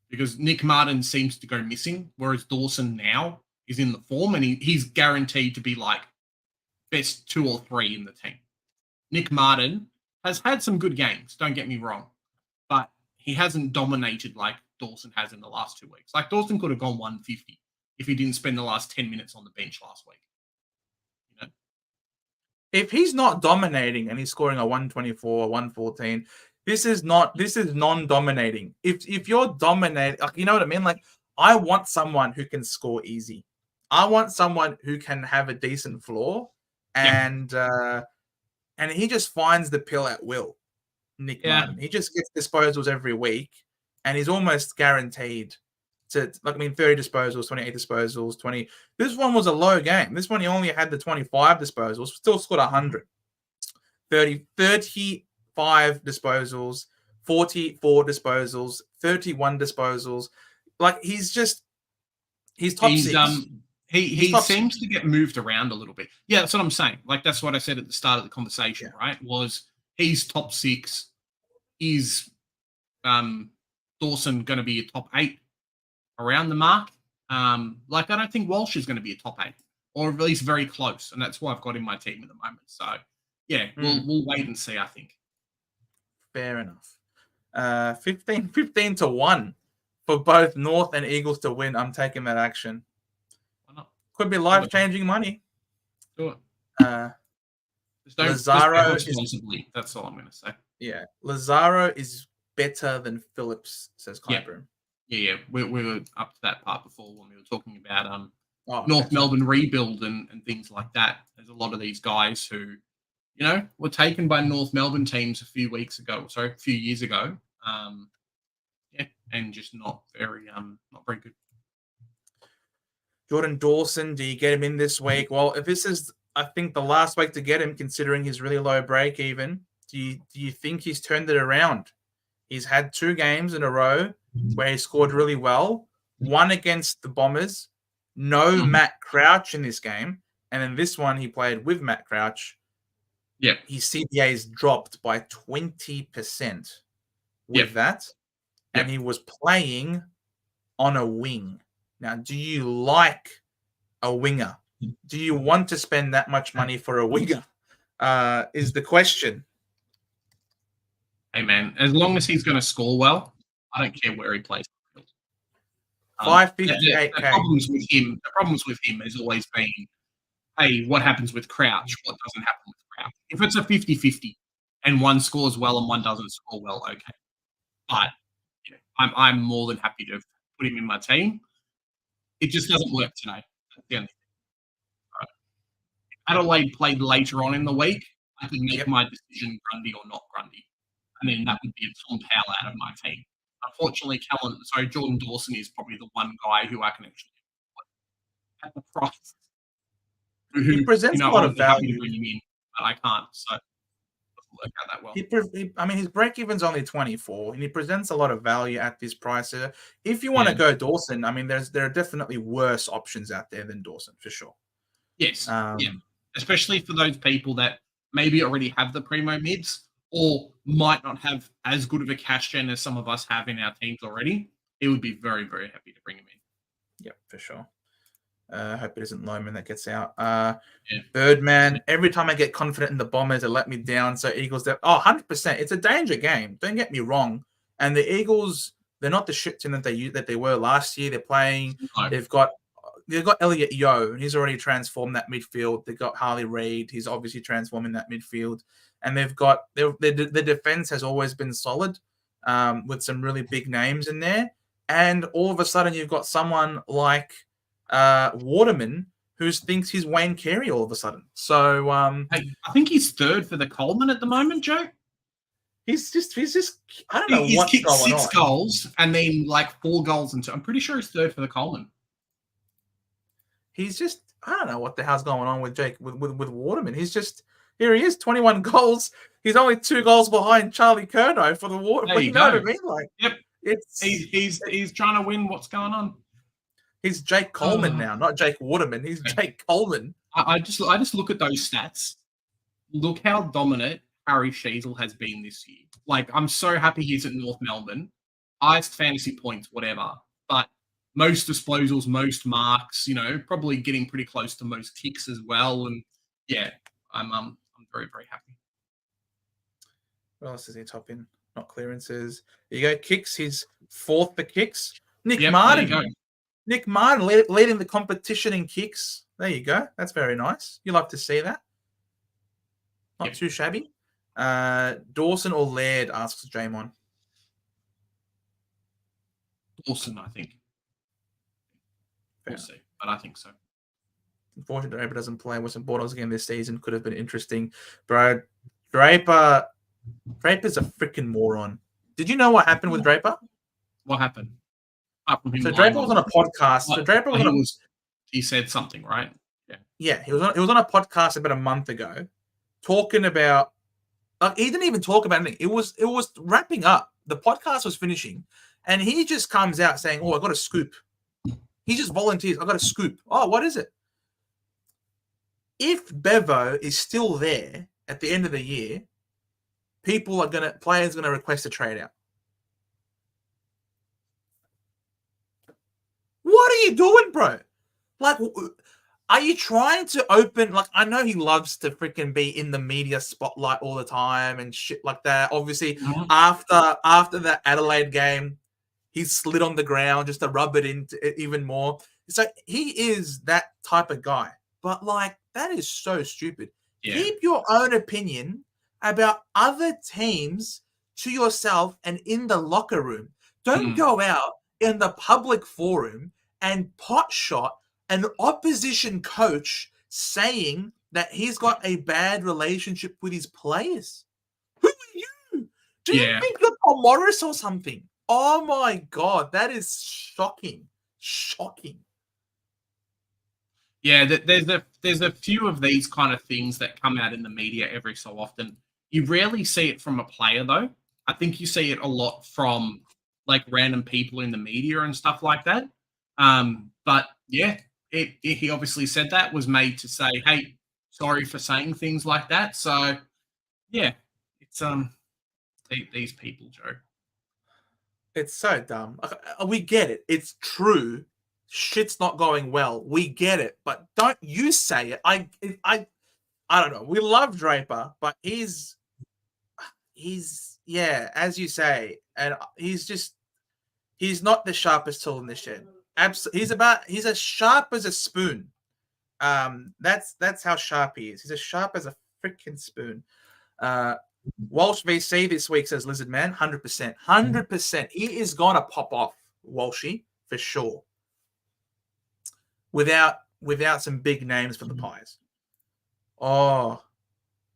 because Nick Martin seems to go missing, whereas Dawson now is in the form and he's guaranteed to be like best 2 or 3 in the team. Nick Martin has had some good games, don't get me wrong, but he hasn't dominated like Dawson has in the last 2 weeks. Like Dawson could have gone 150 if he didn't spend the last 10 minutes on the bench last week. You know? If he's not dominating and he's scoring a 124, 114, this is non-dominating. If you're dominating, like, you know what I mean? Like, I want someone who can score easy. I want someone who can have a decent floor, and he just finds the pill at will. Nick Martin. He just gets disposals every week, and he's almost guaranteed to, 30 disposals, 28 disposals, 20. This one was a low game. This one he only had the 25 disposals, still scored 100. 35 disposals, 44 disposals, 31 disposals. Like, he's top 6. He seems to get moved around a little bit. Yeah, that's what I'm saying. Like, that's what I said at the start of the conversation, right? Was he's top 6. Is Dawson going to be a top 8 around the mark? I don't think Walsh is going to be a top 8, or at least very close, and that's why I've got in my team at the moment. So, yeah, we'll wait and see, I think. Fair enough. 15 to 1 for both North and Eagles to win. I'm taking that action. Why not? Could be life-changing money. Do it. Lazaro responsibly. That's all I'm going to say. Yeah, Lazaro is better than Phillips, says Clyburn. Yeah. We were up to that part before when we were talking about North Melbourne rebuild and things like that. There's a lot of these guys who, were taken by North Melbourne teams a few years ago. And just not very good. Jordan Dawson, do you get him in this week? Well, if this is, I think, the last week to get him, considering his really low break even, do you think he's turned it around? He's had 2 games in a row where he scored really well. One against the Bombers, no Matt Crouch in this game, and in this one he played with Matt Crouch. Yeah, his CBA's dropped by 20% with that, and he was playing on a wing. Now, do you like a winger? Do you want to spend that much money for a winger? Is the question. Hey, man, as long as he's going to score well, I don't care where he plays. 558K. The problems with him has always been, hey, what happens with Crouch? What doesn't happen with Crouch? If it's a 50-50 and one scores well and one doesn't score well, okay. But I'm more than happy to put him in my team. It just doesn't work today. That's the only thing. Right. Adelaide played later on in the week. I could make my decision Grundy or not Grundy. And then that would be a Tom Powell out of my team. Unfortunately, Jordan Dawson is probably the one guy who I can actually at the price. He presents a lot of value. To bring him in, but I can't, so it doesn't work out that well. His break-even's only 24, and he presents a lot of value at this price. If you want to go Dawson, there are definitely worse options out there than Dawson, for sure. Yes, especially for those people that maybe already have the primo mids, or might not have as good of a cash gen as some of us have in our teams already. It would be very, very happy to bring him in. Yep, for sure. I hope it isn't Loman that gets out. Birdman, every time I get confident in the Bombers, they let me down. So Eagles, 100%. It's a danger game. Don't get me wrong. And the Eagles, they're not the shit team that they were last year. They're playing. No. They've got Elliot Yeo, and he's already transformed that midfield. They've got Harley Reid. He's obviously transforming that midfield. And they've got the defense has always been solid, with some really big names in there. And all of a sudden, you've got someone like Waterman who thinks he's Wayne Carey all of a sudden. So I think he's 3rd for the Coleman at the moment, Joe. He's just. I don't know He's what's kicked going 6 on. goals and then like 4 goals and 2. I'm pretty sure he's third for the Coleman. He's just. I don't know what the hell's going on with Jake with Waterman. He's just here. He is 21 goals. He's only 2 goals behind Charlie Curnow for the Waterman. There You you know go. what I mean? Like, Yep. it's He's trying to win. What's going on? he's Jake Coleman now, not Jake Waterman. He's Jake Coleman. I just look at those stats. Look how dominant Harry Sheasel has been this year. Like, I'm so happy he's at North Melbourne. Highest fantasy points, whatever. But most disposals, most marks, probably getting pretty close to most kicks as well. And yeah, I'm very, very happy. What else is he top in? Not clearances. There you go. Kicks. He's 4th for kicks. Nick Martin. There you go. Nick Martin leading the competition in kicks. There you go. That's very nice. You love to see that. Not too shabby. Dawson or Laird, asks Jamon. Dawson, I think. We'll see, but I think so. Unfortunately, Draper doesn't play Western Bulldogs again this season. Could have been interesting. Bro, Draper's a freaking moron. Did you know what happened with Draper? What happened? So Draper was on a podcast. So Draper he said something, right? Yeah, he was on a podcast about a month ago, talking about. Like, he didn't even talk about anything. It was wrapping up. The podcast was finishing, and he just comes out saying, "Oh, I got a scoop." He just volunteers. I got a scoop. Oh, what is it? If Bevo is still there at the end of the year, players are gonna request a trade out. What are you doing, bro? Like, are you trying to open? Like, I know he loves to freaking be in the media spotlight all the time and shit like that. Obviously, after the Adelaide game, he slid on the ground just to rub it in even more. So he is that type of guy. But like, that is so stupid. Yeah. Keep your own opinion about other teams to yourself and in the locker room. Don't go out in the public forum and potshot an opposition coach saying that he's got a bad relationship with his players. Who are you? Do you think you're Tom Morris or something? Oh my God, that is shocking. Shocking. Yeah, there's a few of these kind of things that come out in the media every so often. You rarely see it from a player, though. I think you see it a lot from like random people in the media and stuff like that. But yeah, he obviously said that was made to say, hey, sorry for saying things like that. So yeah, it's these people, Joe. It's so dumb. We get it. It's true. Shit's not going well. We get it, but don't you say it. I don't know. We love Draper, but he's as you say, and he's not the sharpest tool in the shed. He's as sharp as a spoon. That's how sharp he is. He's as sharp as a freaking spoon. Walsh VC this week says Lizard Man, 100%. 100%. He is gonna pop off, Walshy, for sure. Without some big names for the Pies. Oh,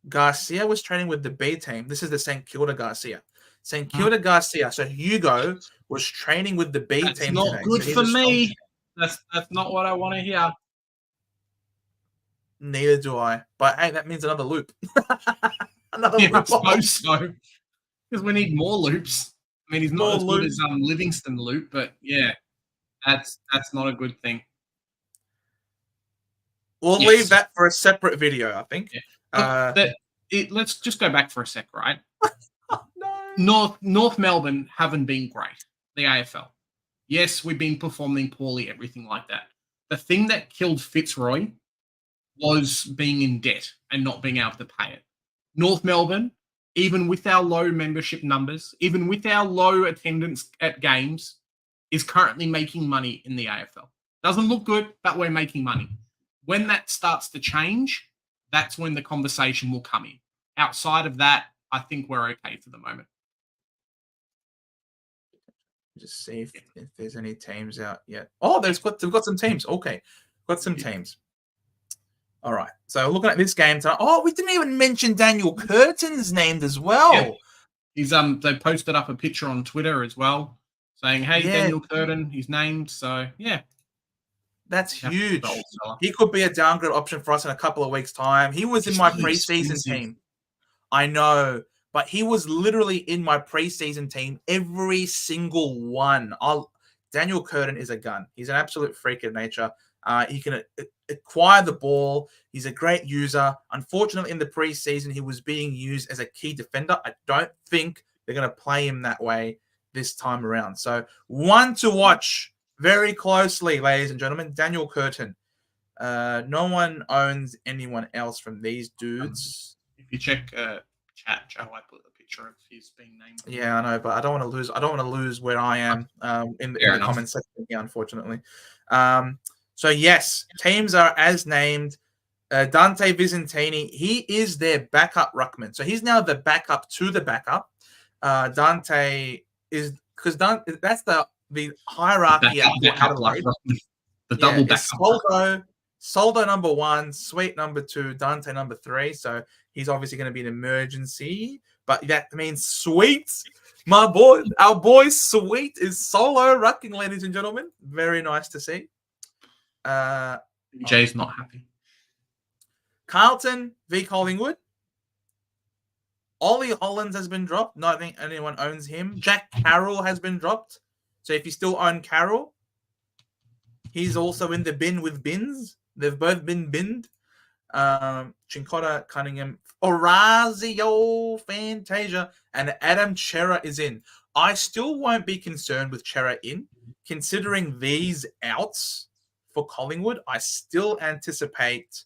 Garcia was training with the B team. This is the St. Kilda Garcia. St. Kilda Garcia. So Hugo was training with the B team today. That's not good for me. That's not what I want to hear. Neither do I. But hey, that means another loop. Another loop. I suppose so. Because we need more loops. I mean, he's not as good as Livingston loop, but yeah, that's not a good thing. We'll leave that for a separate video, I think. Yeah. Let's just go back for a sec, right? No. North Melbourne haven't been great, the AFL. Yes, we've been performing poorly, everything like that. The thing that killed Fitzroy was being in debt and not being able to pay it. North Melbourne, even with our low membership numbers, even with our low attendance at games, is currently making money in the AFL. Doesn't look good, but we're making money. When that starts to change, that's when the conversation will come in. Outside of that, I think we're okay for the moment. Just see if there's any teams out yet. Oh, we've got some teams. Okay, got some teams. All right. So looking at this game tonight. Oh, we didn't even mention Daniel Curtin's named as well. They posted up a picture on Twitter as well, saying, "Hey, Yeah. Daniel Curtin, he's named." So yeah, that's huge. Old fella. He could be a downgrade option for us in a couple of weeks' time. He was in my preseason team. I know, but he was literally in my preseason team every single one. Daniel Curtin is a gun. He's an absolute freak of nature. He can acquire the ball. He's a great user. Unfortunately, in the preseason, he was being used as a key defender. I don't think they're going to play him that way this time around. So one to watch very closely, ladies and gentlemen, Daniel Curtin. No one owns anyone else from these dudes. If you check chat, Joe, I put a picture of his being named. Yeah, I know, but I don't want to lose. I don't want to lose where I am in the comments section here, unfortunately. So yes, teams are as named. Dante Vicentini, he is their backup ruckman. So he's now the backup to the backup. Dante is because that's the hierarchy at Adelaide. The double backup. Soldo number 1, Sweet number 2, Dante number 3. So he's obviously going to be an emergency, but that means Sweet, our boy Sweet is solo rucking, ladies and gentlemen. Very nice to see. Jay's not happy. Carlton v Collingwood. Ollie Hollands has been dropped. Not think anyone owns him. Jack Carroll has been dropped. So if you still own Carroll, he's also in the bin with bins. They've both been binned. Chincotta, Cunningham, Orazio, Fantasia, and Adam Chera is in. I still won't be concerned with Chera in. Considering these outs for Collingwood, I still anticipate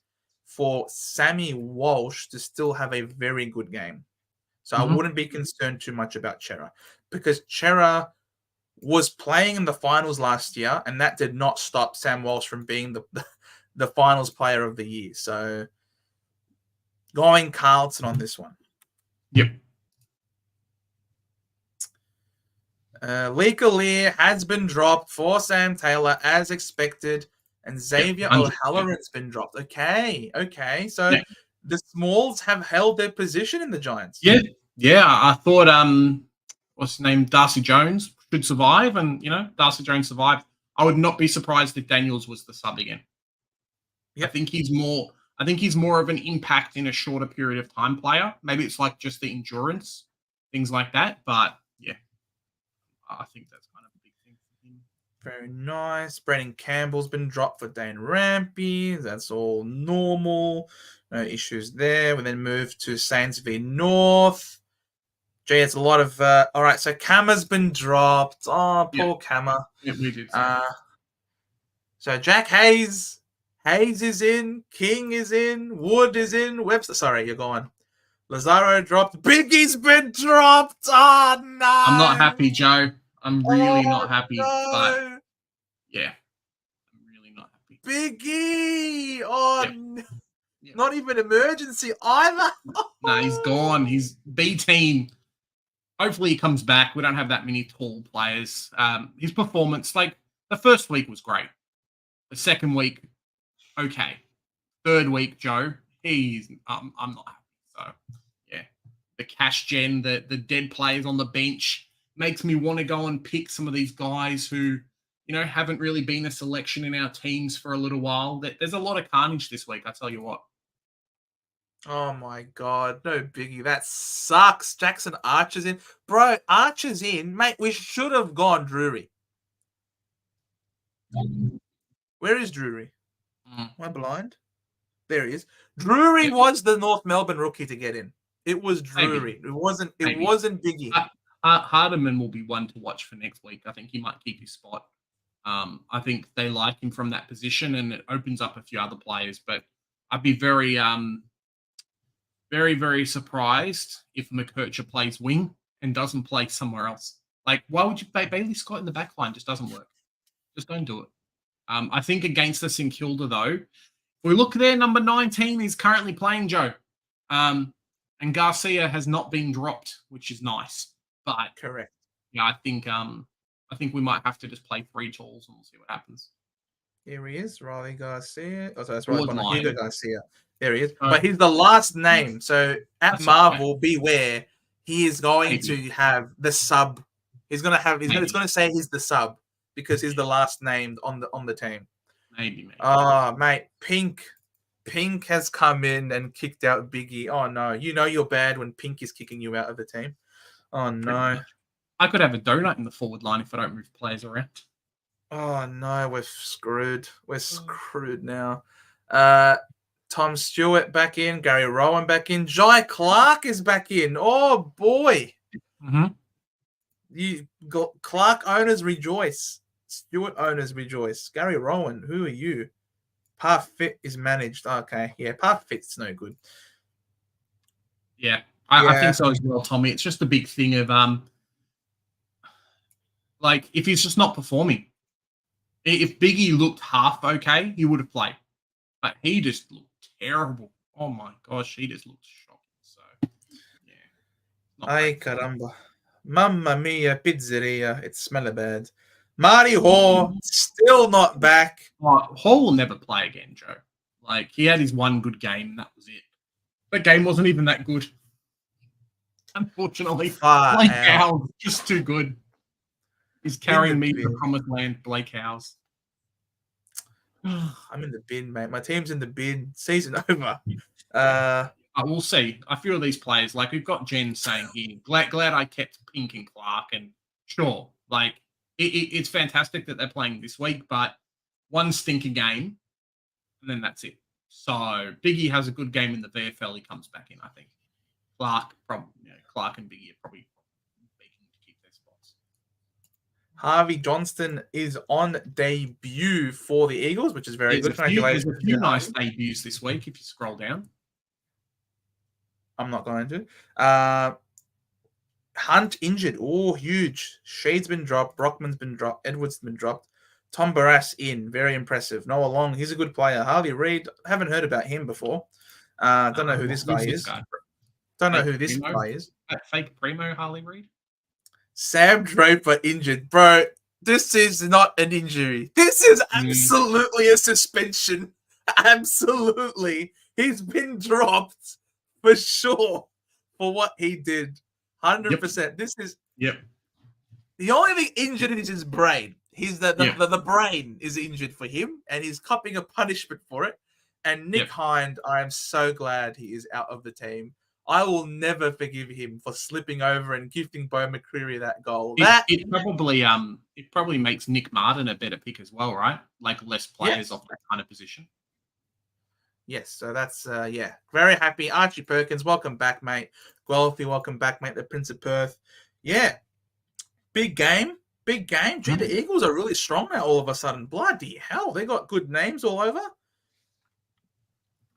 for Sammy Walsh to still have a very good game. So I wouldn't be concerned too much about Chera because Chera was playing in the finals last year, and that did not stop Sam Walsh from being the finals player of the year. So going Carlton on this one. Yep. Lee Collier has been dropped for Sam Taylor as expected, and Xavier O'Halloran's been dropped. Okay. So the Smalls have held their position in the Giants. Yeah. I thought what's his name, Darcy Jones should survive, and Darcy Jones survived. I would not be surprised if Daniels was the sub again. Yep. I think he's more of an impact in a shorter period of time player. Maybe it's like just the endurance, things like that. But yeah, I think that's kind of a big thing for him. Very nice. Brendan Campbell's been dropped for Dane Rampy. That's all normal. No issues there. We then move to Saints v North. Gee, it's a lot of... all right, so Kammer's been dropped. Oh, poor Kammer. Yeah, we did. So Jack Hayes is in. King is in. Wood is in. Webster... Sorry, you're gone. Lazaro dropped. Biggie's been dropped. Oh, no. I'm not happy, Joe. I'm really not happy. No. But yeah, I'm really not happy. Biggie. Oh, no. Not even emergency either. No, he's gone. He's B team. Hopefully he comes back. We don't have that many tall players. His performance, like the first week was great. The second week, okay. Third week, Joe, I'm not happy. So yeah, the cash gen, the dead players on the bench makes me want to go and pick some of these guys who, haven't really been a selection in our teams for a little while. There's a lot of carnage this week, I tell you what. Oh my God, no Biggie. That sucks. Jackson Archer's in. Bro, Archer's in. Mate, we should have gone Drury. Where is Drury? Am I blind? There he is. Drury was the North Melbourne rookie to get in. It was Drury. Maybe. It wasn't Biggie. Hardiman will be one to watch for next week. I think he might keep his spot. I think they like him from that position, and it opens up a few other players. But I'd be very, very surprised if McKercher plays wing and doesn't play somewhere else. Like, why would you play Bailey Scott in the back line? Just doesn't work. Just don't do it. I think against the St Kilda, though, if we look there, number 19 is currently playing, Joe. And Garcia has not been dropped, which is nice. But correct. Yeah, I think we might have to just play 3 talls and we'll see what happens. Here he is, Riley Garcia. Oh, sorry, that's right. Hugo Garcia. There he is. But he's the last name. So at Marvel, beware. he is going to have the sub. He's going to have. It's going to say he's the sub because he's the last named on the team. Maybe. Oh, mate, Pink has come in and kicked out Biggie. Oh no, you know you're bad when Pink is kicking you out of the team. Oh no. I could have a donut in the forward line if I don't move players around. Oh no, we're screwed. We're screwed now. Tom Stewart back in, Gary Rowan back in, Jai Clark is back in. Oh boy. You got Clark owners rejoice. Stewart owners rejoice. Gary Rowan, who are you? Path Fit is managed. Okay, yeah, Path Fit's no good. Yeah, I think so as well, Tommy. It's just a big thing of like if he's just not performing. If Biggie looked half okay, he would have played, but he just looked terrible. Oh my gosh, he just looked shocking. So yeah. Ay caramba, mamma mia, pizzeria. It smells bad. Marty Hall still not back. Hall will never play again, Joe. Like he had his one good game, and that was it. That game wasn't even that good. Unfortunately, Blake Howes just too good. He's carrying me to the promised land, Blake Howes. I'm in the bin, mate. My team's in the bin. Season over. We'll see. I feel these players, like we've got Jen saying here, glad I kept Pink and Clark, and sure, like it's fantastic that they're playing this week, but one stinker game, and then that's it. So Biggie has a good game in the VFL. He comes back in, I think. Clark and Biggie are probably begging to keep their spots. Harvey Johnston is on debut for the Eagles, which is very good. There's a few nice debuts this week if you scroll down. I'm not going to. Hunt injured. Oh, huge. Shade's been dropped. Brockman's been dropped. Edwards been dropped. Tom Barras in. Very impressive. Noah Long, he's a good player. Harley Reid, haven't heard about him before. Don't know who this guy is. Don't know who this guy is. Fake Primo Harley Reid? Sam Draper injured. Bro, this is not an injury. This is absolutely a suspension. Absolutely. He's been dropped for sure for what he did. 100%. Yep. This is the only thing injured is his brain. He's the brain is injured for him, and he's copping a punishment for it. And Nick Hind, I am so glad he is out of the team. I will never forgive him for slipping over and gifting Bo McCreary that goal. It probably makes Nick Martin a better pick as well, right? Like less players off that kind of position. Yes, so that's very happy. Archie Perkins, welcome back, mate. Guelphy, welcome back, mate. The Prince of Perth. Yeah. Big game. Gee, the Eagles are really strong now all of a sudden. Bloody hell, they got good names all over.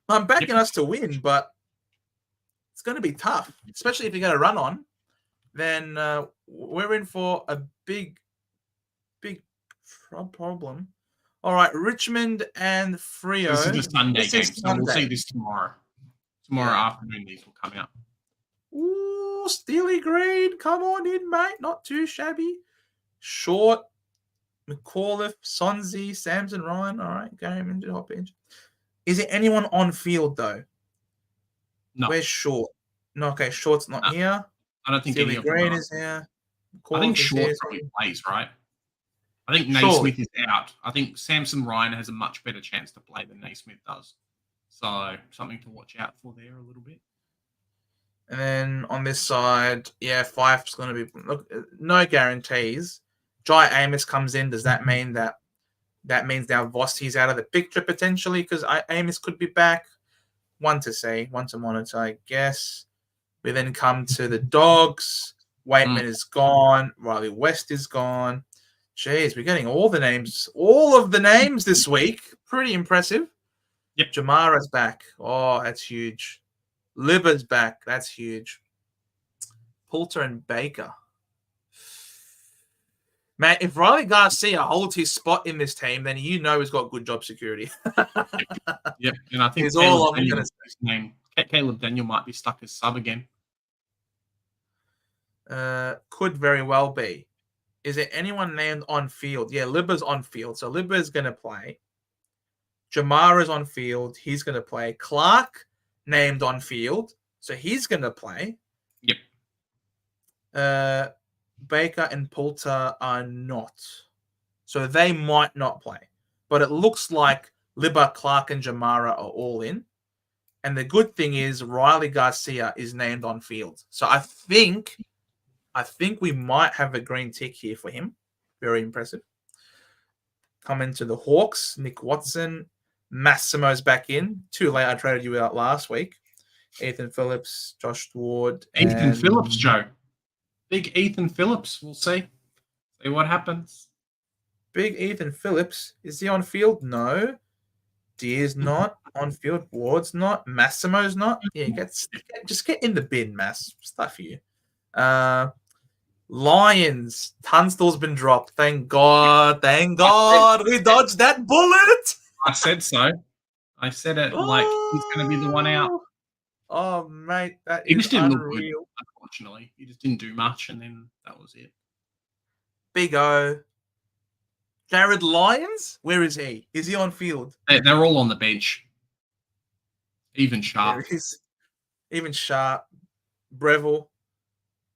I'm backing us to win, but it's going to be tough, especially if you're going to run on. Then we're in for a big problem. All right, Richmond and Freo. This is a Sunday game, so we'll see this tomorrow. Tomorrow afternoon, these will come out. Ooh, Steely Green, come on in, mate. Not too shabby. Short, McAuliffe, Sonzi, Samson, Ryan. All right, game injured, hop injured. Is there anyone on field though? No. Where's Short? No, okay, Short's not here. I don't think Steely Green is here. I think Short probably plays, right? I think Naismith is out. I think Samson Ryan has a much better chance to play than Naismith does. So something to watch out for there a little bit. And then on this side, Fife's going to be no guarantees. Jai Amos comes in. Does that mean that means now Vosti's out of the picture potentially? Because Amos could be back. One to see, one to monitor, I guess. We then come to the Dogs. Waitman is gone. Riley West is gone. Jeez, we're getting all of the names this week. Pretty impressive. Yep. Jamara's back. Oh, that's huge. Libba's back. That's huge. Poulter and Baker. Man, if Riley Garcia holds his spot in this team, then you know he's got good job security. Yep. And I think it's all I'm going to say. Caleb Daniel might be stuck as sub again. Could very well be. Is there anyone named on field? Yeah, Libba's on field. So Libba's going to play. Jamara's on field. He's going to play. Clark named on field. So he's going to play. Yep. Baker and Poulter are not. So they might not play. But it looks like Libba, Clark, and Jamara are all in. And the good thing is Riley Garcia is named on field. So I think we might have a green tick here for him. Very impressive. Coming to the Hawks, Nick Watson. Massimo's back in. Too late, I traded you out last week. Ethan Phillips, Josh Ward. Ethan Phillips, Joe. Big Ethan Phillips. We'll see. See what happens. Big Ethan Phillips. Is he on field? No. Deer's not on field. Ward's not. Massimo's not. Yeah, just get in the bin, Mass. Stuff for you. Lions. Tunstall's been dropped. Thank God. Thank God. We dodged that bullet. I said so. I said it like he's going to be the one out. Oh, mate, that he is just didn't unreal. look good, unfortunately. He just didn't do much, and then that was it. Big O. Jared Lyons? Where is he? Is he on field? They're all on the bench. Even Sharp. Even Sharp. Breville.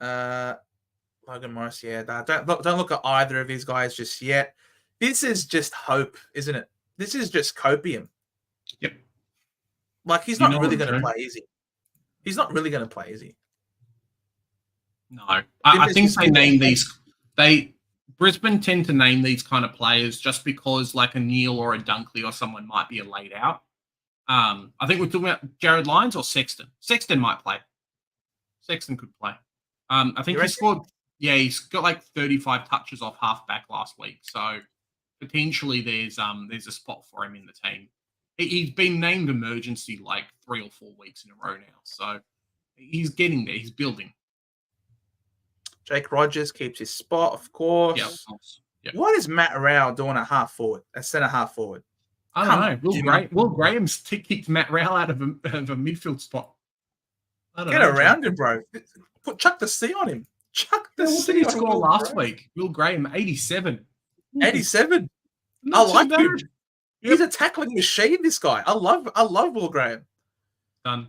Logan Morris. Yeah, don't look at either of these guys just yet. This is just hope, isn't it? This is just copium. Yep. Like, he's not really going to play, is he? He's not really going to play, is he? No. I think they name these... Brisbane tend to name these kind of players just because, like, a Neil or a Dunkley or someone might be laid out. I think we're talking about Jared Lyons or Sexton. Sexton might play. Sexton could play. I think he scored... Yeah, he's got like 35 touches off halfback last week. So potentially there's a spot for him in the team. He's been named emergency like 3 or 4 weeks in a row now. So he's getting there. He's building. Jake Rogers keeps his spot, of course. Yeah, of course. Yep. What is Matt Rowell doing a centre half forward? I don't know. Will Graham's kicked Matt Rowell out of a midfield spot. Get around him, bro. Chuck the C on him. Chuck the C. What did he score last week? Will Graham, 87. 87. I like him. He's a tackling machine, this guy. I love Will Graham. Done.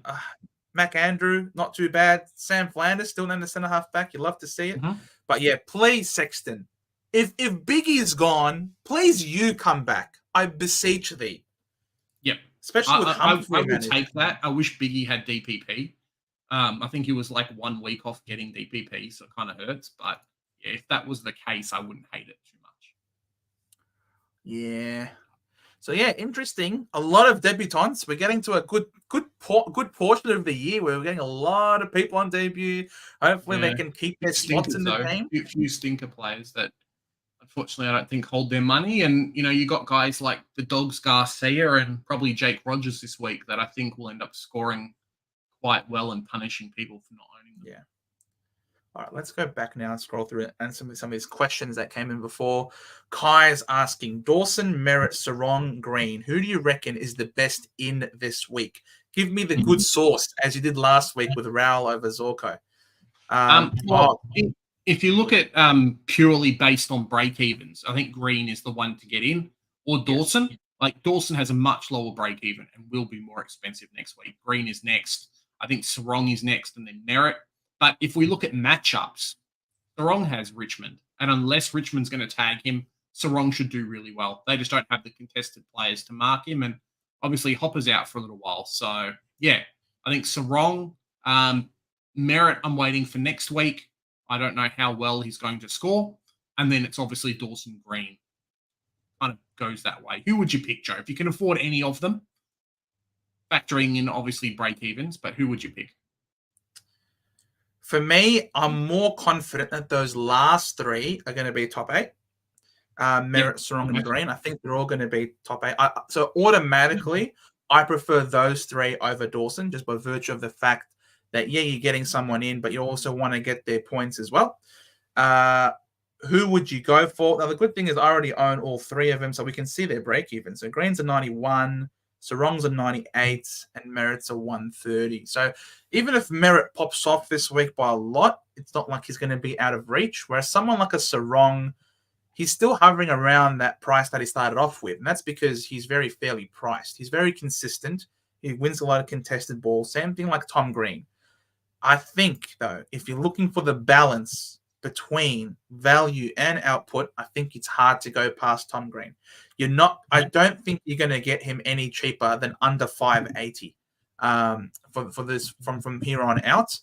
Mac Andrew, not too bad. Sam Flanders, still named the centre half back. You love to see it. Mm-hmm. But yeah, please, Sexton. If Biggie is gone, please you come back. I beseech thee. Yep. Especially with Humphrey. I will take that. I wish Biggie had DPP. I think he was like 1 week off getting DPP, so it kind of hurts. But yeah, if that was the case, I wouldn't hate it too much. Yeah. So yeah, interesting. A lot of debutants. We're getting to a good portion of the year where we're getting a lot of people on debut. Hopefully they can keep their spots in the game. A few stinker players that unfortunately I don't think hold their money. And you got guys like the Dogs Garcia and probably Jake Rogers this week that I think will end up scoring quite well and punishing people for not owning them. Yeah. All right, let's go back now and scroll through it and some of these questions that came in before. Kai's asking, Dawson, Merritt, Sarong, Green. Who do you reckon is the best in this week? Give me the good source, as you did last week with Rowell over Zorko. If you look at purely based on break-evens, I think Green is the one to get in. Or Dawson. Yes. Like, Dawson has a much lower break-even and will be more expensive next week. Green is next. I think Sarong is next and then Merritt. But if we look at matchups, Sarong has Richmond. And unless Richmond's going to tag him, Sarong should do really well. They just don't have the contested players to mark him. And obviously Hopper's out for a little while. So, yeah, I think Sarong, Merritt, I'm waiting for next week. I don't know how well he's going to score. And then it's obviously Dawson Green. Kind of goes that way. Who would you pick, Joe? If you can afford any of them, factoring in obviously break-evens, but who would you pick? For me, I'm more confident that those last 3 are going to be top 8. Merritt, Sarong, and Green. I think they're all going to be top 8. So automatically, I prefer those 3 over Dawson, just by virtue of the fact that, yeah, you're getting someone in, but you also want to get their points as well. Who would you go for? Now, the good thing is I already own all 3 of them, so we can see their break-even. So Green's a 91, Sarong's a 98, and Merritt's a 130. So even if Merritt pops off this week by a lot, it's not like he's going to be out of reach. Whereas someone like a Sarong, he's still hovering around that price that he started off with. And that's because he's very fairly priced. He's very consistent. He wins a lot of contested balls. Same thing like Tom Green. I think, though, if you're looking for the balance between value and output, I think it's hard to go past Tom Green. You're not. I don't think you're going to get him any cheaper than under 580 for this from here on out.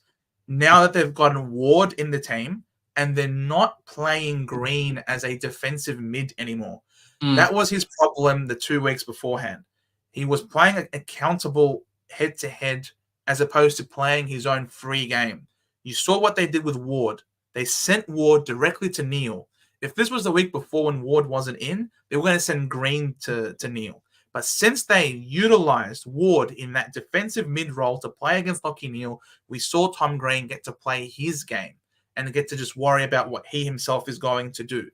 Now that they've gotten Ward in the team and they're not playing Green as a defensive mid anymore. That was his problem the 2 weeks beforehand. He was playing a accountable head-to-head as opposed to playing his own free game. You saw what they did with Ward. They sent Ward directly to Neil. If this was the week before when Ward wasn't in, they were going to send Green to Neil. But since they utilized Ward in that defensive mid role to play against Lockie Neal, we saw Tom Green get to play his game and get to just worry about what he himself is going to do.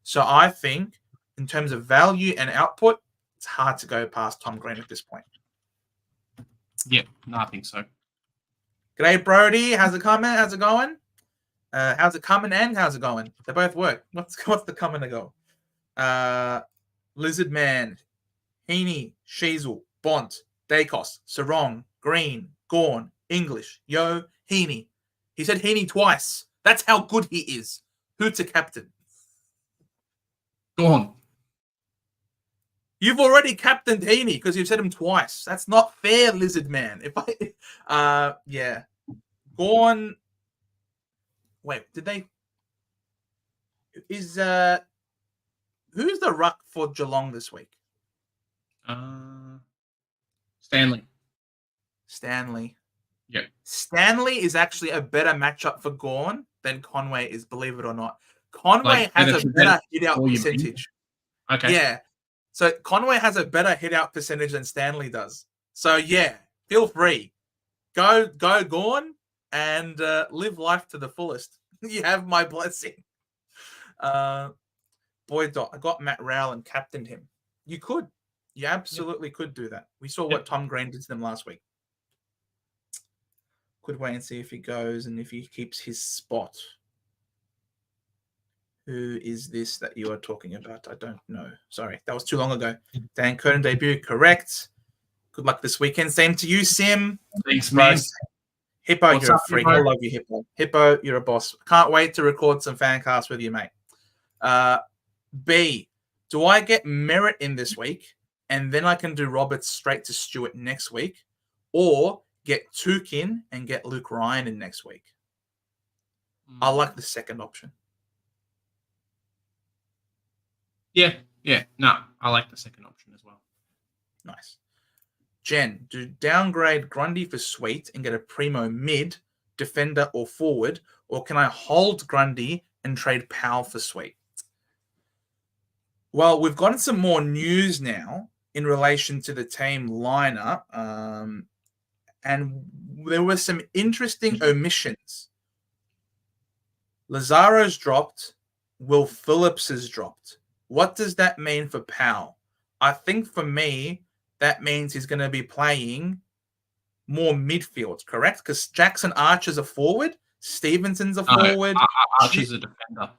So I think in terms of value and output, it's hard to go past Tom Green at this point. Yeah, no, I think so. G'day, Brody. How's it coming? How's it going? How's it coming and how's it going? They both work. What's the coming to go? Lizard Man, Heaney, Sheasel, Bont, Dacos, Sarong, Green, Gorn, English, Yo, Heaney. He said Heaney twice. That's how good he is. Who's a captain? Go on. You've already captained Heaney because you've said him twice. That's not fair, Lizard Man. Yeah. Gorn. Wait, did they? Who's the ruck for Geelong this week? Stanley. Yeah. Stanley is actually a better matchup for Gorn than Conway is, believe it or not. Conway has a better hit-out percentage. Okay. Yeah. So Conway has a better hit-out percentage than Stanley does. So, yeah, feel free. Go Gorn and live life to the fullest. You have my blessing. Boy, I got Matt Rowell and captained him. You could. You absolutely could do that. We saw what Tom Green did to them last week. Could wait and see if he goes and if he keeps his spot. Who is this that you are talking about? I don't know. Sorry, that was too long ago. Dan Curtin debut, correct. Good luck this weekend. Same to you, Sim. Thanks, man. Hippo, you're a freak. I love you, Hippo. Hippo, you're a boss. Can't wait to record some fan casts with you, mate. B, do I get Merritt in this week and then I can do Roberts straight to Stewart next week, or get Tukin and get Luke Ryan in next week? I like the second option. Yeah. No, I like the second option as well. Nice. Jen, do downgrade Grundy for Sweet and get a primo mid, defender, or forward, or can I hold Grundy and trade Powell for Sweet? Well, we've gotten some more news now in relation to the team lineup, and there were some interesting omissions. Lazaro's dropped. Will Phillips has dropped. What does that mean for Powell? I think for me, that means he's going to be playing more midfield, correct? Because Jackson Archer's a forward. Stevenson's a forward. Archer's a defender.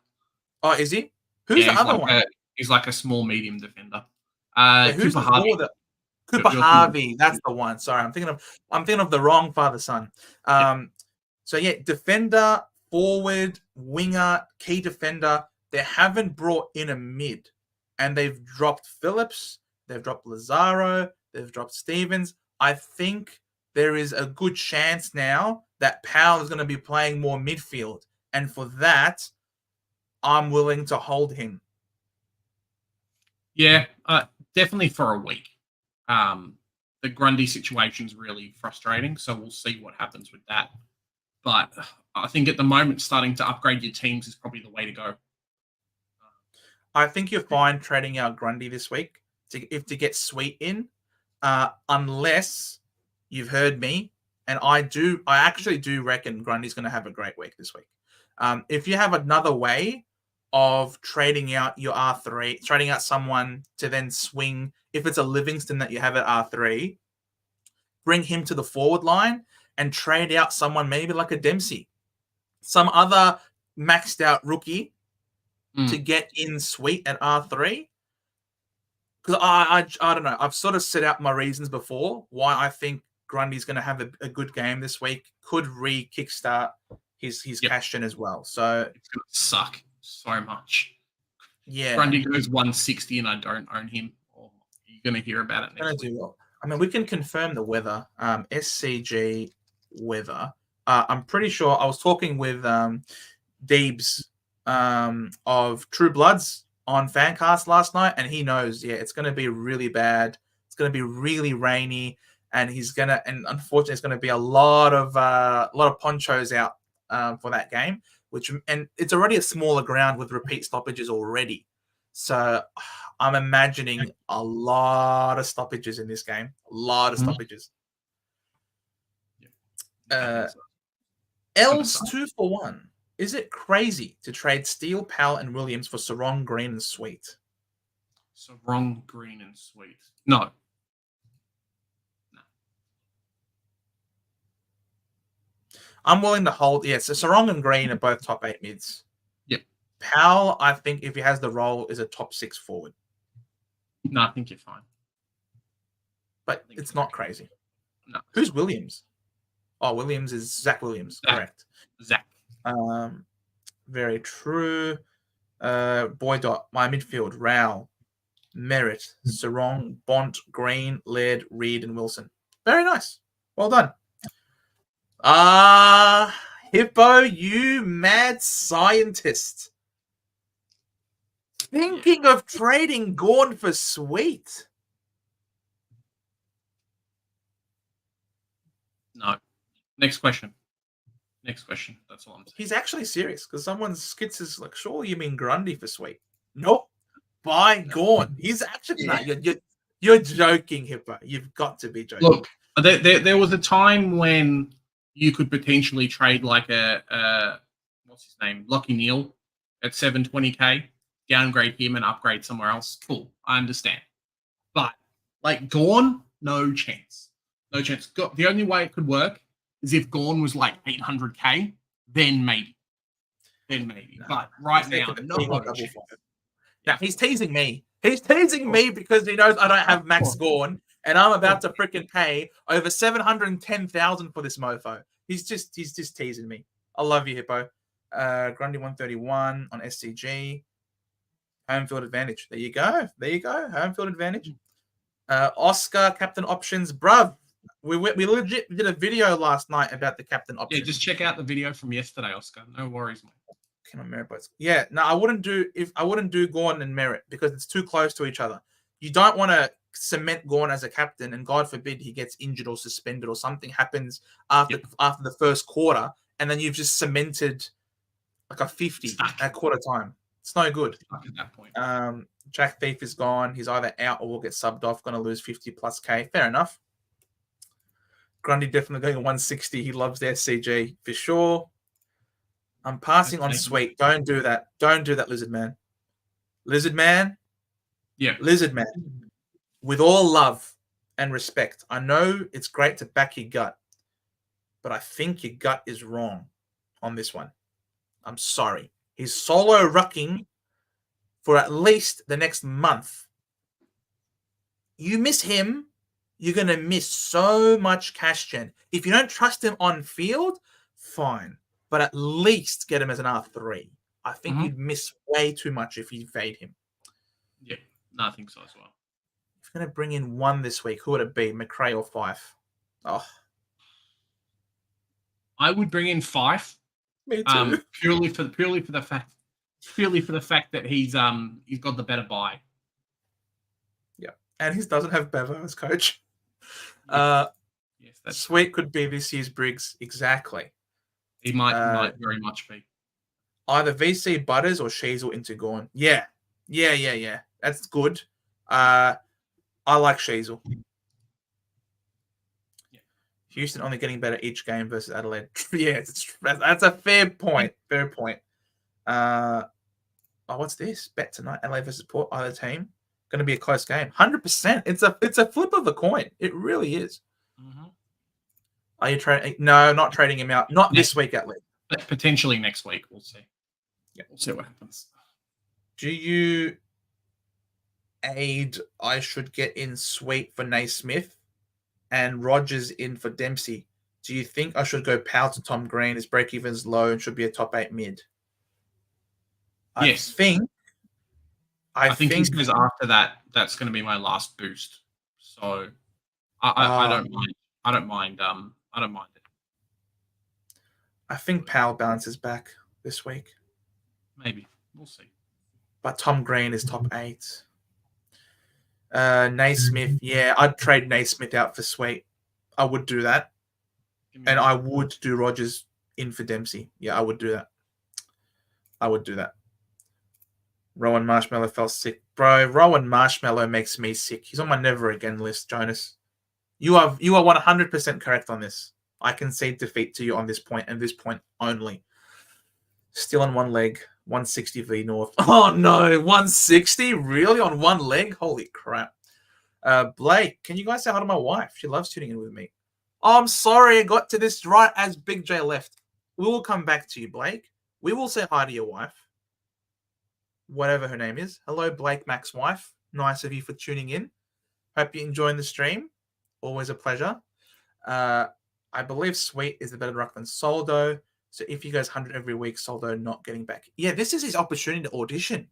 Oh, is he? Who's the other one? He's like a small, medium defender. Who's Cooper Harvey. Cooper Harvey. That's the one. Sorry, I'm thinking of the wrong father-son. So yeah, defender, forward, winger, key defender. They haven't brought in a mid, and they've dropped Phillips, they've dropped Lazaro, they've dropped Stevens. I think there is a good chance now that Powell is going to be playing more midfield, and for that, I'm willing to hold him. Yeah, definitely for a week. The Grundy situation is really frustrating, so we'll see what happens with that. But I think at the moment, starting to upgrade your teams is probably the way to go. I think you're fine trading out Grundy this week to get Sweet in, unless you've heard me, and I actually do reckon Grundy's going to have a great week this week. If you have another way of trading out your R3, trading out someone to then swing, if it's a Livingston that you have at R3, bring him to the forward line and trade out someone maybe like a Dempsey, some other maxed out rookie to get in Sweet at R3. Because I don't know. I've sort of set out my reasons before why I think Grundy's going to have a good game this week. Could kickstart his cash gen as well. So it's going to suck so much. Yeah, Grundy goes 160 and I don't own him. You're going to hear about it next week. Well. I mean, we can confirm the weather. SCG weather. I'm pretty sure I was talking with Deebs of True Bloods on Fancast last night, and he knows, it's going to be really bad. It's going to be really rainy, and unfortunately, it's going to be a lot of ponchos out for that game. And it's already a smaller ground with repeat stoppages already. So I'm imagining a lot of stoppages in this game. A lot of stoppages. Els 2-for-1. Is it crazy to trade Steele, Powell, and Williams for Sarong, Green, and Sweet? Sarong, Green, and Sweet. No. I'm willing to hold. Yeah, so Sarong and Green are both top 8 mids. Yep. Powell, I think if he has the role, is a top 6 forward. No, I think you're fine. But it's not crazy. No. Who's Williams? Oh, Williams is Zach Williams. Correct. Zach. Very true. Boy dot, my midfield, Rao, Merritt, Sarong, Bont, Green, Laird, Reed, and Wilson. Very nice. Well done. Hippo, you mad scientist. Thinking of trading Gorn for Sweet. No. Next question. That's all I'm saying. He's actually serious because someone's skits is like, sure, you mean Grundy for Sweet? Nope. Buy Gorn. He's actually you're joking, Hippo. You've got to be joking. Look, there was a time when you could potentially trade like a what's his name, Lockie Neal at 720k, downgrade him and upgrade somewhere else. Cool, I understand. But like Gorn, no chance. No chance. The only way it could work is if Gorn was like 800k, then maybe. No, but right now, no. Now he's teasing me. He's teasing me because he knows I don't have Max Gorn, and I'm about to freaking pay over 710,000 for this mofo. He's just teasing me. I love you, Hippo. Grundy 131 on SCG. Home field advantage. There you go. Home field advantage. Oscar captain options, bruv. We legit did a video last night about the captain options. Yeah, just check out the video from yesterday, Oscar. No worries, mate. Can I Merritt both? Yeah, no, I wouldn't do Gorn and Merritt because it's too close to each other. You don't want to cement Gorn as a captain, and God forbid he gets injured or suspended or something happens after the first quarter, and then you've just cemented like a 50 at quarter time. It's no good. Stuck at that point. Jack Thief is gone. He's either out or will get subbed off. Going to lose 50 plus K. Fair enough. Grundy definitely going 160. He loves the SCG for sure. I'm passing on Sweet. Don't do that. Don't do that, Lizard Man. Lizard Man. Yeah. Lizard Man. With all love and respect, I know it's great to back your gut, but I think your gut is wrong on this one. I'm sorry. He's solo rucking for at least the next month. You miss him, you're going to miss so much cash gen. If you don't trust him on field, fine. But at least get him as an R3. I think you'd miss way too much if you fade him. Yeah, no, I think so as well. If you're going to bring in one this week, who would it be, McRae or Fife? Oh, I would bring in Fife. Me too. Purely for the fact that he's got the better buy. Yeah, and he doesn't have Bevo as coach. Yes, that's Sweet could be this year's Briggs. Exactly. He might very much be. Either VC Butters or Sheasel into Gorn. Yeah. That's good. I like Sheasel. Yeah. Houston only getting better each game versus Adelaide. Yeah, that's a fair point. Fair point. What's this? Bet tonight. Adelaide versus Port. Either team. Going to be a close game. 100%. It's a flip of a coin. It really is. Mm-hmm. Are you trading? No, not trading him out. Not this week, at least. Potentially next week. We'll see. Yeah, we'll see what happens. Do you aid I should get in Sweet for Naismith and Rogers in for Dempsey. Do you think I should go Powell to Tom Green? His break-even's low and should be a top 8 mid. Yes. I think he says after that, that's going to be my last boost. So I don't mind. I don't mind it. I think Powell bounces back this week. Maybe. We'll see. But Tom Green is top 8. Naismith, yeah, I'd trade Naismith out for Sweet. I would do that. And I would do Rogers in for Dempsey. Yeah, I would do that. Rowan Marshmallow fell sick. Bro, Rowan Marshmallow makes me sick. He's on my never again list, Jonas. You are 100% correct on this. I concede defeat to you on this point and this point only. Still on one leg, 160 v North. Oh no, 160? Really? On one leg? Holy crap. Blake, can you guys say hi to my wife? She loves tuning in with me. Oh, I'm sorry, I got to this right as Big J left. We will come back to you, Blake. We will say hi to your wife. Whatever her name is. Hello, Blake Mac's wife. Nice of you for tuning in. Hope you're enjoying the stream. Always a pleasure. I believe Sweet is the better ruck than Soldo. So if he goes 100 every week, Soldo not getting back. Yeah, this is his opportunity to audition.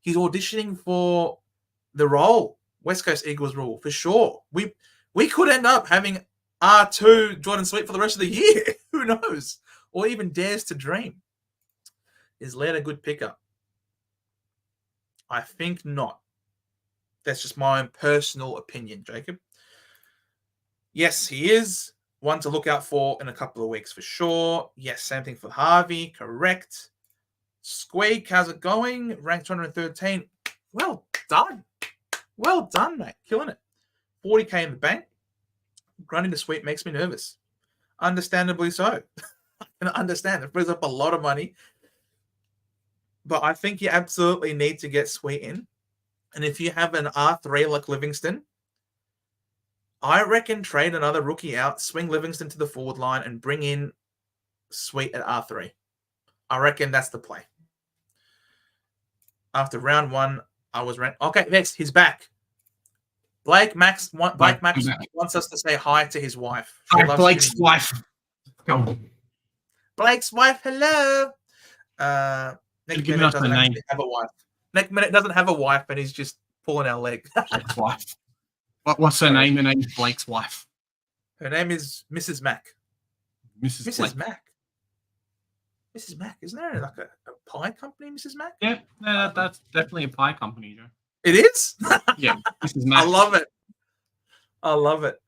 He's auditioning for the role. West Coast Eagles rule, for sure. We could end up having R2 Jordan Sweet for the rest of the year. Who knows? Or even dares to dream. Is Laird a good pickup? I think not. That's just my own personal opinion, Jacob. Yes, he is. One to look out for in a couple of weeks for sure. Yes, same thing for Harvey. Correct. Squeak, how's it going? Ranked 213. Well done. Well done, mate. Killing it. 40k in the bank. Grinding the Sweet makes me nervous. Understandably so. I can understand. It brings up a lot of money. But I think you absolutely need to get Sweet in. And if you have an R3 like Livingston, I reckon trade another rookie out, swing Livingston to the forward line, and bring in Sweet at R3. I reckon that's the play. After round 1, I was ranked. Okay, next, he's back. Blake Max wants us to say hi to his wife. Hi, Blake's wife. Go. Blake's wife, hello. Nick Minute doesn't actually have a wife. Nick Minute doesn't have a wife, and he's just pulling our leg. Blake's wife. What's her name? Her name is Blake's wife. Her name is Mrs. Mac. Mrs. Mac. Mrs. Mac. Isn't there like a pie company, Mrs. Mac? Yeah, that's definitely a pie company, Joe. It is? Yeah, Mrs. Mac. I love it.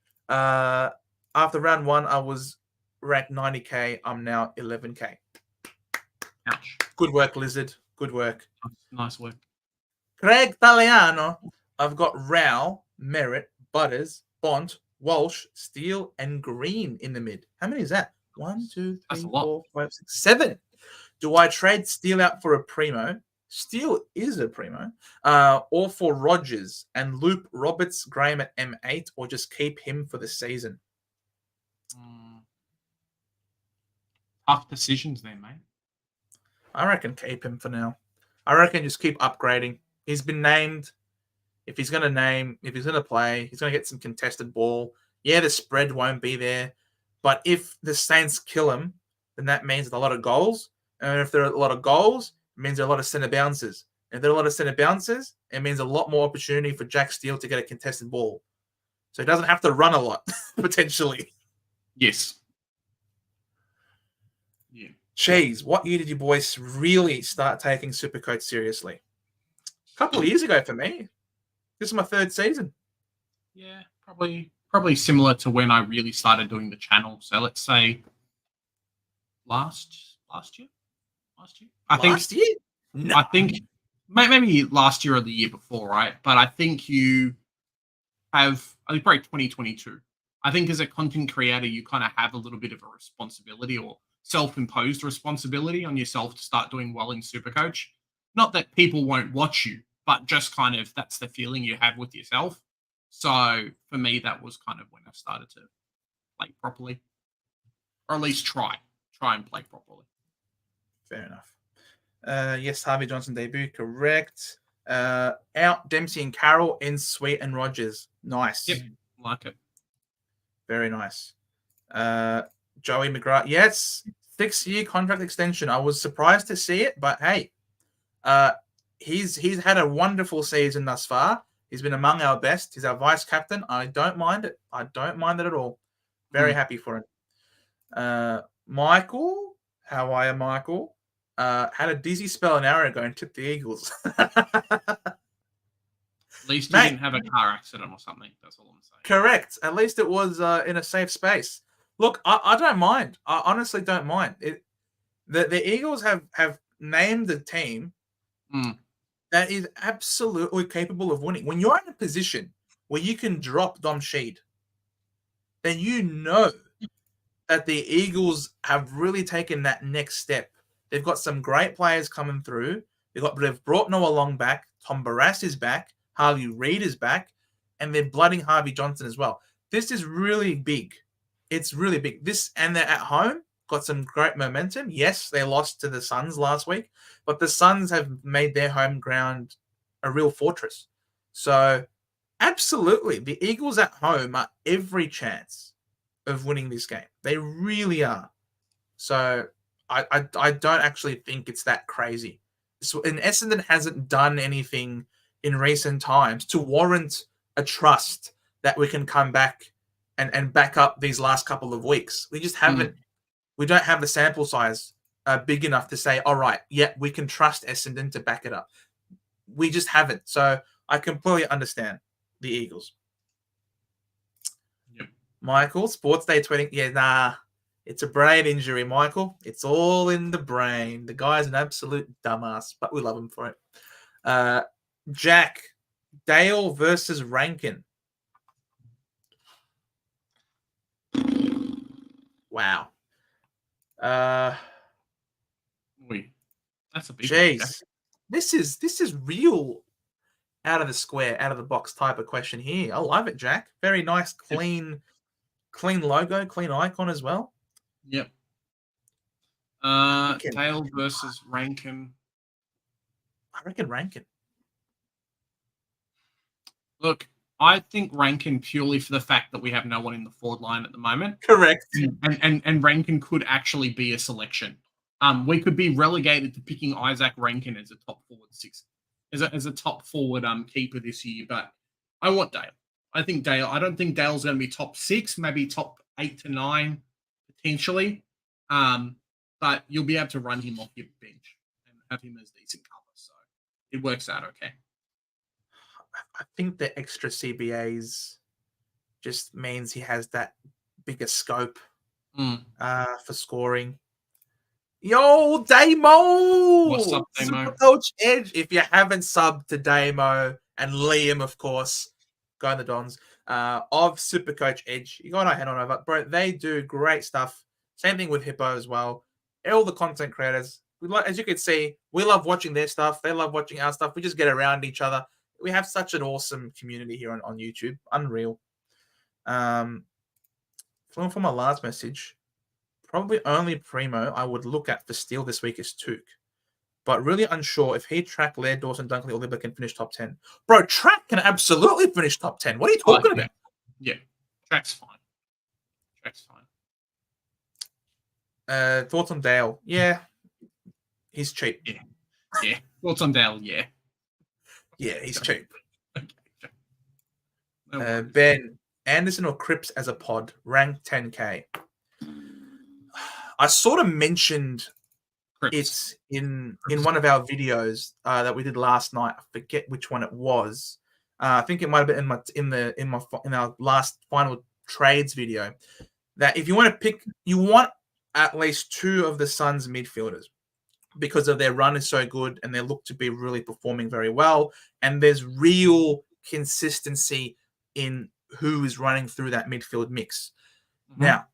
After round 1, I was ranked 90k. I'm now 11k. Ouch. Good work, Lizard. Good work. Nice work. Craig Taliano. I've got Rao, Merritt, Butters, Bont, Walsh, Steele, and Green in the mid. How many is that? 1, 2, 3, 4, 5, 6, 7. Do I trade Steele out for a primo? Steele is a primo. Or for Rogers and loop Roberts Graham at M8, or just keep him for the season? Tough decisions there, mate. I reckon keep him for now. I reckon just keep upgrading. He's been named. If he's going to play, he's going to get some contested ball. Yeah, the spread won't be there. But if the Saints kill him, then that means a lot of goals. And if there are a lot of goals, it means there are a lot of centre bounces. And if there are a lot of centre bounces, it means a lot more opportunity for Jack Steele to get a contested ball. So he doesn't have to run a lot, potentially. Yes. Yeah. Jeez, what year did you boys really start taking Supercoach seriously? A couple of years ago for me. This is my 3rd season. Yeah, probably similar to when I really started doing the channel. So let's say last year. Last year? No. I think maybe last year or the year before, right? But I think you have, I think probably 2022. I think as a content creator, you kind of have a little bit of a responsibility or self-imposed responsibility on yourself to start doing well in Supercoach. Not that people won't watch you, but just kind of that's the feeling you have with yourself. So for me, that was kind of when I started to play properly, or at least try and play properly. Fair enough. Yes, Harvey Johnson debut, correct. Out Dempsey and Carroll in Sweet and Rogers. Nice. Yep, like it. Very nice. Joey McGrath. Yes, 6-year contract extension. I was surprised to see it, but hey, he's had a wonderful season thus far. He's been among our best. He's our vice captain. I don't mind it. I don't mind it at all. Very happy for him. Michael, how are you, Michael? Had a dizzy spell an hour ago and took the Eagles. At least he didn't have a car accident or something. That's all I'm saying. Correct. At least it was in a safe space. Look, I don't mind. I honestly don't mind. The Eagles have named a team that is absolutely capable of winning. When you're in a position where you can drop Dom Sheed, then you know that the Eagles have really taken that next step. They've got some great players coming through. They've brought Noah Long back. Tom Barras is back. Harvey Reid is back. And they're blooding Harvey Johnson as well. This is really big. It's really big. And they're at home. Got some great momentum. Yes, they lost to the Suns last week, but the Suns have made their home ground a real fortress. So, absolutely, the Eagles at home are every chance of winning this game. They really are. So, I don't actually think it's that crazy. So, and Essendon hasn't done anything in recent times to warrant a trust that we can come back and back up these last couple of weeks. We just haven't. We don't have the sample size big enough to say, all right, yeah, we can trust Essendon to back it up. We just haven't. So I completely understand the Eagles. Yep. Michael, Sports Day tweeting. Yeah, nah, it's a brain injury, Michael. It's all in the brain. The guy's an absolute dumbass, but we love him for it. Jack, Dale versus Rankin. Wow. That's a big jeez. one. This is real out of the square, out of the box type of question here. I love it, Jack. Very nice, clean logo, clean icon as well. Yep. Dale versus Rankin. I reckon Rankin. Look, I think Rankin purely for the fact that we have no one in the forward line at the moment. Correct. And Rankin could actually be a selection. We could be relegated to picking Isaac Rankin as a top forward as a top forward keeper this year. But I want Dale. I don't think Dale's going to be top 6, maybe top 8 to 9 potentially. But you'll be able to run him off your bench and have him as decent cover. So it works out okay. I think the extra CBAs just means he has that bigger scope for scoring. Yo, Damo! What's up, Damo? Supercoach Edge. If you haven't subbed to Damo and Liam, of course, go on the Dons of Supercoach Edge. You got to head on over. Bro, they do great stuff. Same thing with Hippo as well. All the content creators. As you can see, we love watching their stuff. They love watching our stuff. We just get around each other. We have such an awesome community here on YouTube. Unreal. For my last message, probably only Primo I would look at for steal this week is Took. But really unsure if he, Track, Laird, Dawson, Dunkley, or Libba can finish top 10. Bro, Track can absolutely finish top 10. What are you talking about? Yeah, Track's fine. Thoughts on Dale? Yeah. He's cheap. Yeah. Thoughts on Dale? Yeah. Yeah, he's cheap. No Ben, Anderson or Cripps as a pod, ranked 10K. I sort of mentioned Cripps. it in one of our videos that we did last night. I forget which one it was. I think it might have been in our last final trades video. That if you want to pick, you want at least 2 of the Suns midfielders, because of their run is so good and they look to be really performing very well. And there's real consistency in who is running through that midfield mix. Mm-hmm. Now,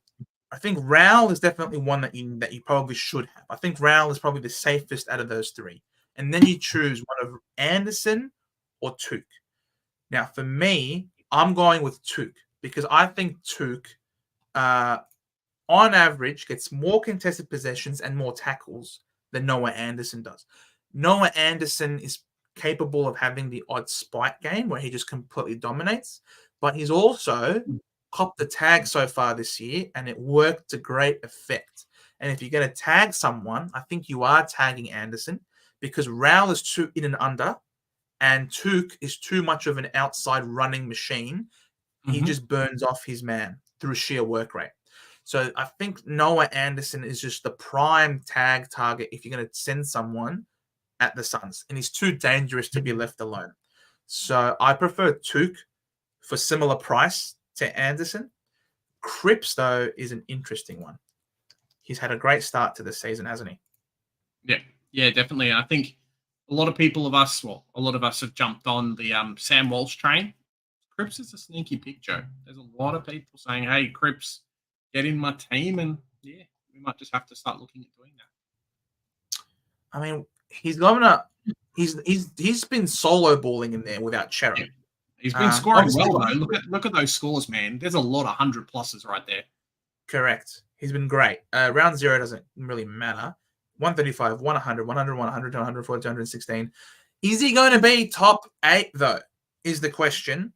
I think Raul is definitely one that you probably should have. I think Raul is probably the safest out of those 3. And then you choose one of Anderson or Took. Now, for me, I'm going with Took because I think Took, on average, gets more contested possessions and more tackles than Noah Anderson does. Noah Anderson is capable of having the odd spike game where he just completely dominates, but he's also copped the tag so far this year, and it worked to great effect. And if you're going to tag someone, I think you are tagging Anderson because Rowell is too in and under, and Took is too much of an outside running machine. He just burns off his man through sheer work rate. So I think Noah Anderson is just the prime tag target if you're going to send someone at the Suns, and he's too dangerous to be left alone. So I prefer Took for similar price to Anderson. Cripps, though, is an interesting one. He's had a great start to the season, hasn't he? Yeah, definitely. And I think a lot of us have jumped on the Sam Walsh train. Cripps is a sneaky pick, Joe. There's a lot of people saying, hey, Cripps, get in my team. And yeah, we might just have to start looking at doing that. I mean, he's been solo balling in there without Cherub. Yeah. He's been scoring well, though. Look at those scores, man. There's a lot of 100 pluses right there. Correct. He's been great. Round 0 doesn't really matter. 135, 100, 100, 100, 140, 216. Is he going to be top 8, though, is the question.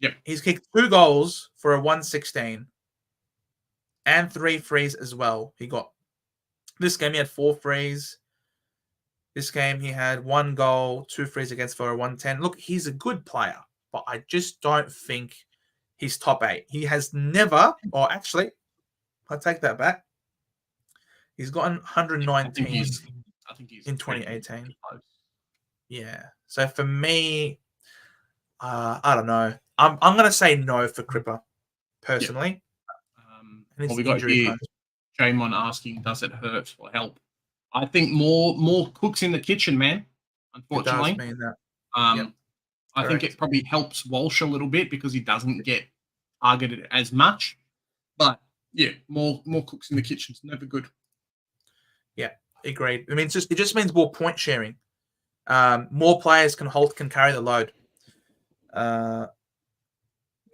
Yep. He's kicked 2 goals for a 116 and 3 frees as well. This game, he had 4 frees. This game, he had 1 goal, 2 frees against for a 110. Look, he's a good player, but I just don't think he's top 8. He has never, or actually, I'll take that back. He's gotten 119 I think he's in 2018. Yeah. So for me, I don't know. I'm going to say no for Cripper, personally. Yep. We got here, Jamon asking, does it hurt or help? I think more cooks in the kitchen, man, unfortunately. It does mean that. I think it probably helps Walsh a little bit because he doesn't get targeted as much. But, yeah, more cooks in the kitchen is never good. Yeah, agreed. I mean, it just means more point sharing. More players can carry the load.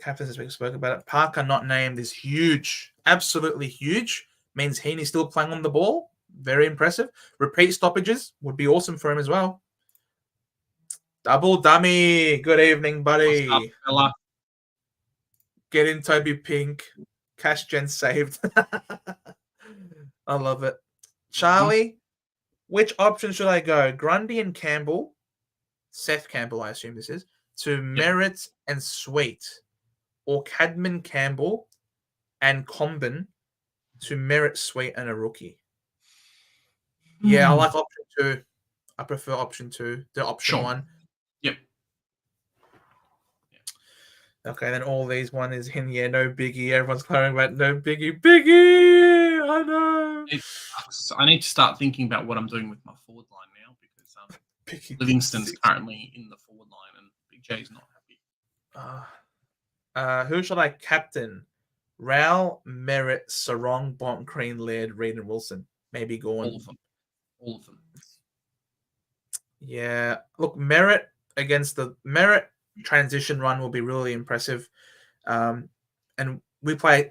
Captain this week spoke about it. Parker not named is huge, absolutely huge. Means Heaney's still playing on the ball. Very impressive. Repeat stoppages would be awesome for him as well. Double dummy. Good evening, buddy. What's up, fella? Get in, Toby Pink. Cash gen saved. I love it. Charlie, which option should I go? Grundy and Campbell, Seth Campbell, I assume this is, to Merritt and Sweet, or Cadman Campbell and Combin to Merritt, Sweet, and a rookie. Yeah, I like option 2. I prefer option 2 to option 1. Yep. Okay, then all these one is in, no biggie. Everyone's clamoring about no biggie. Biggie! I know. I need to start thinking about what I'm doing with my forward line now because Livingston's currently in the forward line and Big J's not happy. Who should I captain? Rowell, Merritt, Sarong, Bont, Green, Laird, Reed, and Wilson. Maybe Gorn. All of them. Yeah. Look, Merritt against the Merritt transition run will be really impressive. And we play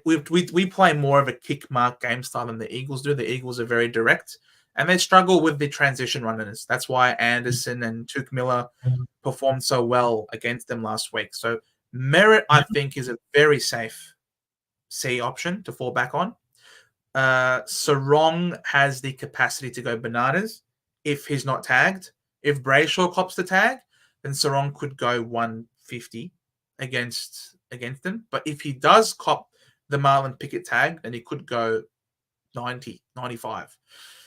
more of a kick mark game style than the Eagles do. The Eagles are very direct and they struggle with the transition runners. That's why Anderson and Took Miller performed so well against them last week. So Merritt, I think, is a very safe C option to fall back on. Sarong has the capacity to go bananas if he's not tagged. If Brayshaw cops the tag, then Sarong could go 150 against them. But if he does cop the Marlon Pickett tag, then he could go 90, 95.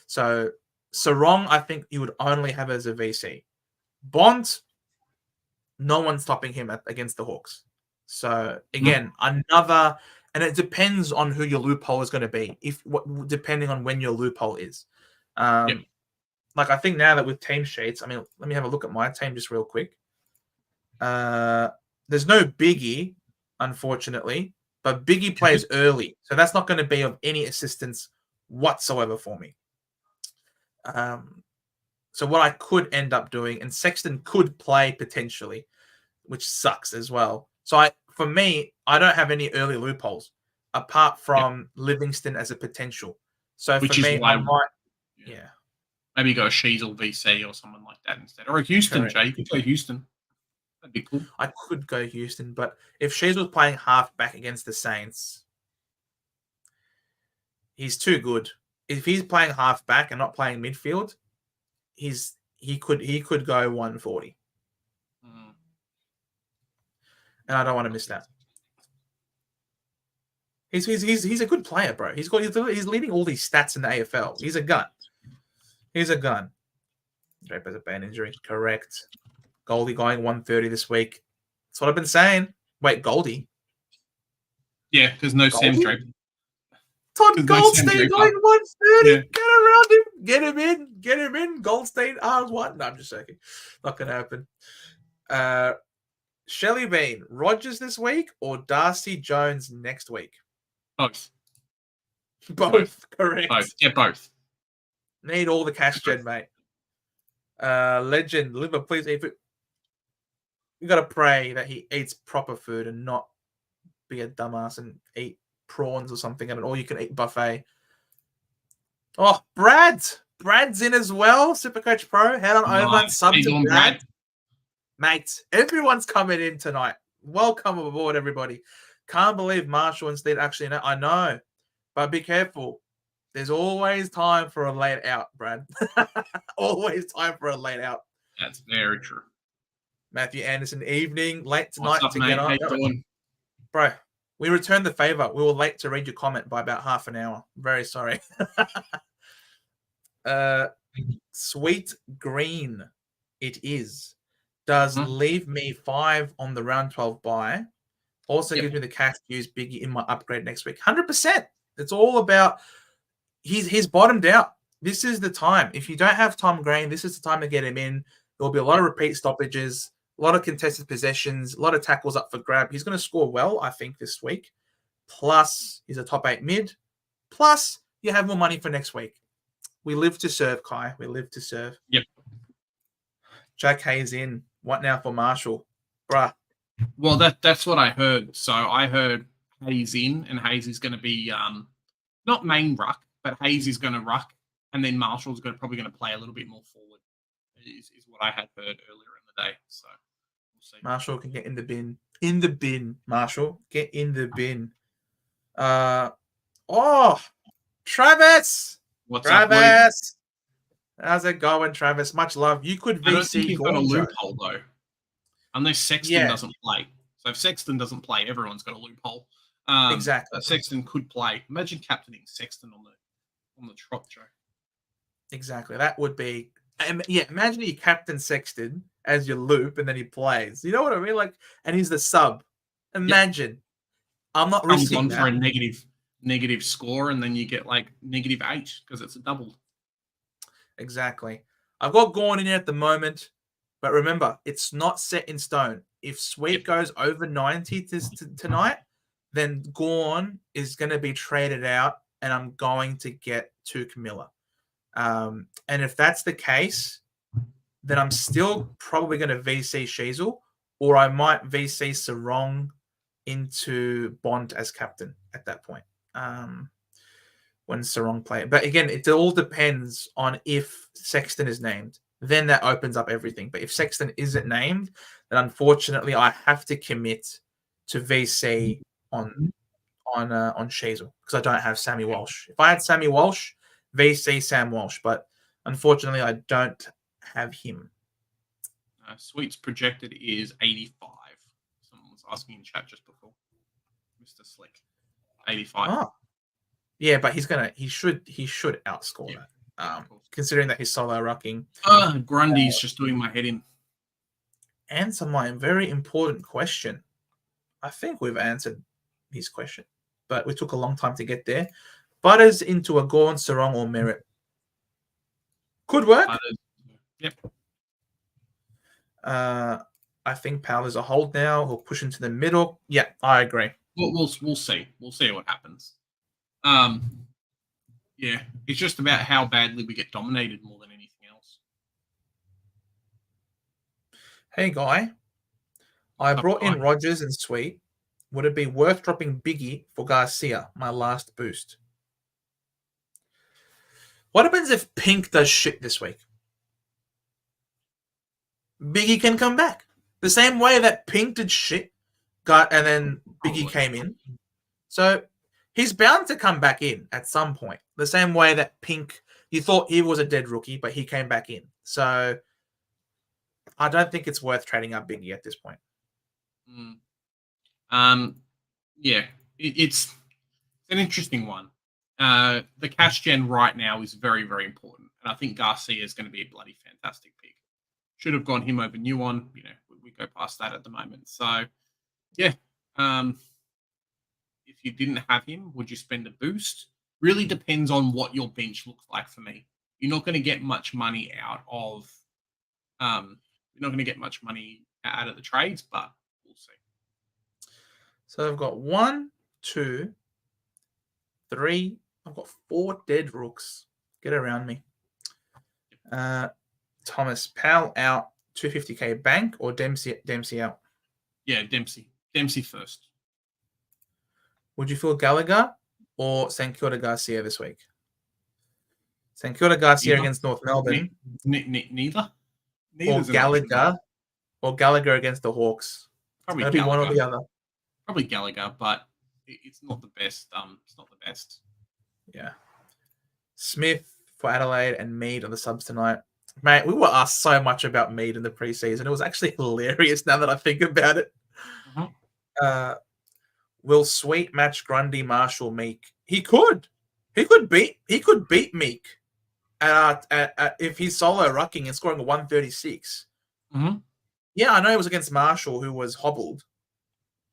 So Sarong, I think you would only have as a VC. Bont, no one's stopping him against the Hawks. So again, another, and it depends on who your loophole is going to be. Depending on when your loophole is. Like I think now that with team sheets, I mean, let me have a look at my team just real quick. There's no Biggie, unfortunately, but Biggie plays early, so that's not going to be of any assistance whatsoever for me. So what I could end up doing, and Sexton could play potentially, which sucks as well. So for me, I don't have any early loopholes apart from Livingston as a potential. So which for me, I might, maybe go a Sheasel VC or someone like that instead, or a Houston. Correct. Jay, you could go Houston. That'd be cool. I could go Houston, but if Shees was playing halfback against the Saints, he's too good. If he's playing halfback and not playing midfield, he could go 140. And I don't want to miss that. He's a good player, bro. He's leading all these stats in the AFL. He's a gun. Drape has a bad injury. Correct. Goldie going 130 this week. That's what I've been saying. Wait, Goldie? Yeah, because no Sam Drape. Todd Goldstein going 130. Yeah. Get around him. Get him in. Goldstein R1. No, I'm just joking. Not going to happen. Shelley Bean, Rogers this week or Darcy Jones next week? Both. Correct. Both. Yeah, both. Need all the cash gen, mate. Legend, Liver, please eat food. You got to pray that he eats proper food and not be a dumbass and eat prawns or something at an all-you-can-eat buffet. Oh, Brad's in as well. Supercoach Pro. Head on over and sub to Brad. Mate, everyone's coming in tonight. Welcome aboard, everybody. Can't believe Marshall instead. Actually, no, I know. But be careful. There's always time for a late out, Brad. Always time for a late out. That's very true. Matthew Anderson, evening, late tonight to mate? get on. How you doing? Bro, we returned the favor. We were late to read your comment by about half an hour. Very sorry. Sweet Green, it is. Does leave me 5 on the round 12 buy. Also gives me the cash to use Biggie in my upgrade next week. 100%. It's all about he's bottomed out. This is the time. If you don't have Tom Green, this is the time to get him in. There will be a lot of repeat stoppages, a lot of contested possessions, a lot of tackles up for grab. He's going to score well, I think, this week. Plus, he's a top 8 mid. Plus, you have more money for next week. We live to serve, Kai. We live to serve. Yep. Jack Hayes in. What now for Marshall? Bruh. Well, that's what I heard. So I heard Hayes in, and Hayes is going to be not main ruck, but Hayes is going to ruck, and then Marshall's probably going to play a little bit more forward. Is what I had heard earlier in the day. So we'll see. Marshall can get in the bin. In the bin, Marshall. Get in the bin. Travis. What's Travis? Up, how's it going, Travis? Much love. You could VC. I don't think he's got a loophole though, unless Sexton doesn't play. So if Sexton doesn't play, everyone's got a loophole. Exactly. Sexton could play. Imagine captaining Sexton on the trot, Joe. Exactly. That would be. Yeah. Imagine you captain Sexton as your loop, and then he plays. You know what I mean? Like, and he's the sub. Imagine. Yep. I'm not risking on that. For a negative score, and then you get like -8 because it's a double. Exactly. I've got Gorn in here at the moment, but remember, it's not set in stone. If Sweet goes over 90 tonight, then Gorn is going to be traded out, and I'm going to get to Camilla. And if that's the case, then I'm still probably going to VC Sheasel, or I might VC Sarong into Bond as captain at that point. When Sarong play. But again, it all depends on if Sexton is named. Then that opens up everything. But if Sexton isn't named, then unfortunately I have to commit to VC on Sheasel because I don't have Sammy Walsh. If I had Sammy Walsh, VC Sam Walsh, but unfortunately I don't have him. Sweet's projected is 85. Someone was asking in chat just before. Mr. Slick. 85. Oh. Yeah, but he should outscore that. Considering that he's solo rucking. Grundy's just doing my head in. Answer my very important question. I think we've answered his question, but we took a long time to get there. Butters into a Gorn, Sarong, or Merritt. Could work. Yep. I think Powell is a hold now. He'll push into the middle. Yeah, I agree. We'll see. We'll see what happens. Yeah, it's just about how badly we get dominated more than anything else. Hey, Guy. I brought in Rogers and Sweet. Would it be worth dropping Biggie for Garcia, my last boost? What happens if Pink does shit this week? Biggie can come back. The same way that Pink did shit, and then Biggie came in. So he's bound to come back in at some point. The same way that Pink, you thought he was a dead rookie, but he came back in. So I don't think it's worth trading up Biggie at this point. Yeah, it's an interesting one. The cash gen right now is very, very important. And I think Garcia is going to be a bloody fantastic pick. Should have gone him over Nuon. You know, we go past that at the moment. So, yeah. If you didn't have him, would you spend a boost? Really depends on what your bench looks like for me. You're not going to get much money out of the trades, but we'll see. So I've got 1, 2, 3. I've got 4 dead rooks. Get around me. Thomas, Powell out, 250k bank, or Dempsey out? Yeah, Dempsey first. Would you feel Gallagher or St Kilda Garcia this week? St Kilda Garcia against North Melbourne. Neither. Or Gallagher against the Hawks. Probably Gallagher. Be one or the other. Probably Gallagher, but it's not the best. It's not the best. Yeah. Smith for Adelaide and Mead on the subs tonight. Mate, we were asked so much about Mead in the preseason. It was actually hilarious now that I think about it. Mm-hmm. Will Sweet match Grundy, Marshall, Meek? He could beat Meek if he's solo rucking and scoring a 136. Mm-hmm. Yeah, I know it was against Marshall, who was hobbled,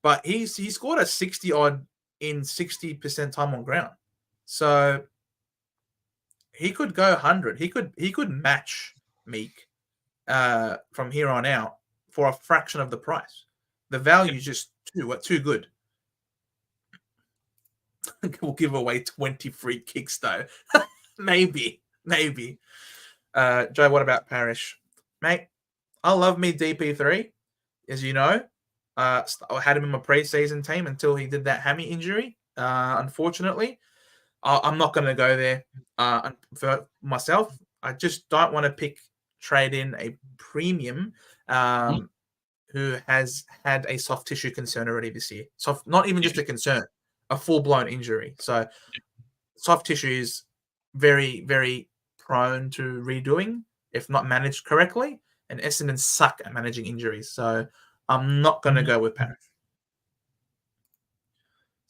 but he scored a 60 odd in 60% time on ground. So he could go 100. He could match Meek from here on out for a fraction of the price. The value is just too good. We'll give away 20 free kicks though. maybe. Joe, what about Parrish? Mate, I love me DP3, as you know. I had him in my preseason team until he did that hammy injury. Unfortunately, I'm not going to go there for myself. I just don't want to trade in a premium who has had a soft tissue concern already this year. Not even just a concern, a full-blown injury. So soft tissue is very, very prone to redoing if not managed correctly, and Essendon suck at managing injuries. So I'm not going to go with Parrish.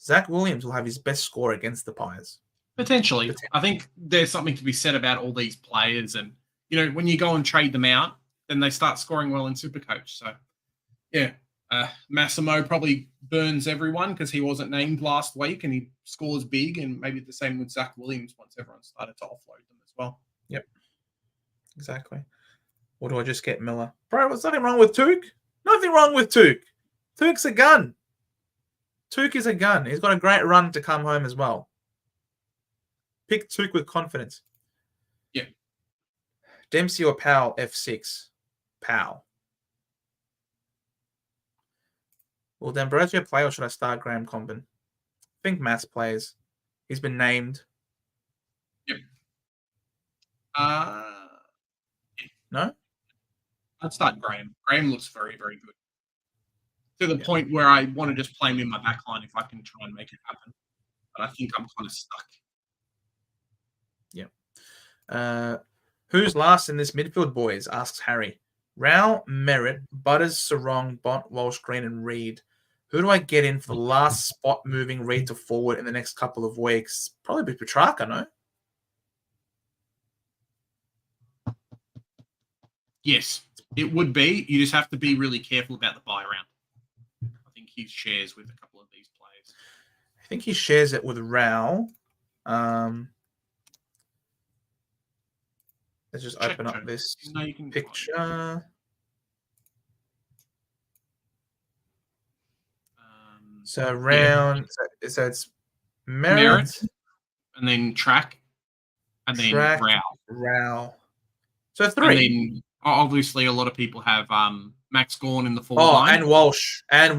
Zach Williams will have his best score against the Pies. Potentially. I think there's something to be said about all these players. And, you know, when you go and trade them out, then they start scoring well in Supercoach. So, yeah, Massimo probably burns everyone because he wasn't named last week and he scores big. And maybe the same with Zach Williams once everyone started to offload them as well. Yep. Exactly. Or do I just get Miller? Bro, there's nothing wrong with Took. Nothing wrong with Took. Took's a gun. Took is a gun. He's got a great run to come home as well. Pick Took with confidence. Yeah. Dempsey or Powell, F6. Powell. Will D'Ambrosio play or should I start Graham Comben? I think Mass plays. He's been named. Yep. No? I'd start Graham. Graham looks very, very good. To the point where I want to just play him in my backline if I can try and make it happen. But I think I'm kind of stuck. Yeah. Who's last in this midfield, boys? Asks Harry. Rao, Merritt, Butters, Sarong, Bont, Walsh, Green, and Reed. Who do I get in for the last spot moving Reed to forward in the next couple of weeks? Probably Petrarca, no? Yes, it would be. You just have to be really careful about the buy round. I think he shares with a couple of these players. I think he shares it with Rao. Let's just open up this picture. So round, so it's Merritt, and then Track, and then Rao. So 3. And then obviously a lot of people have Max Gawn in the forward line. And Walsh. Yeah.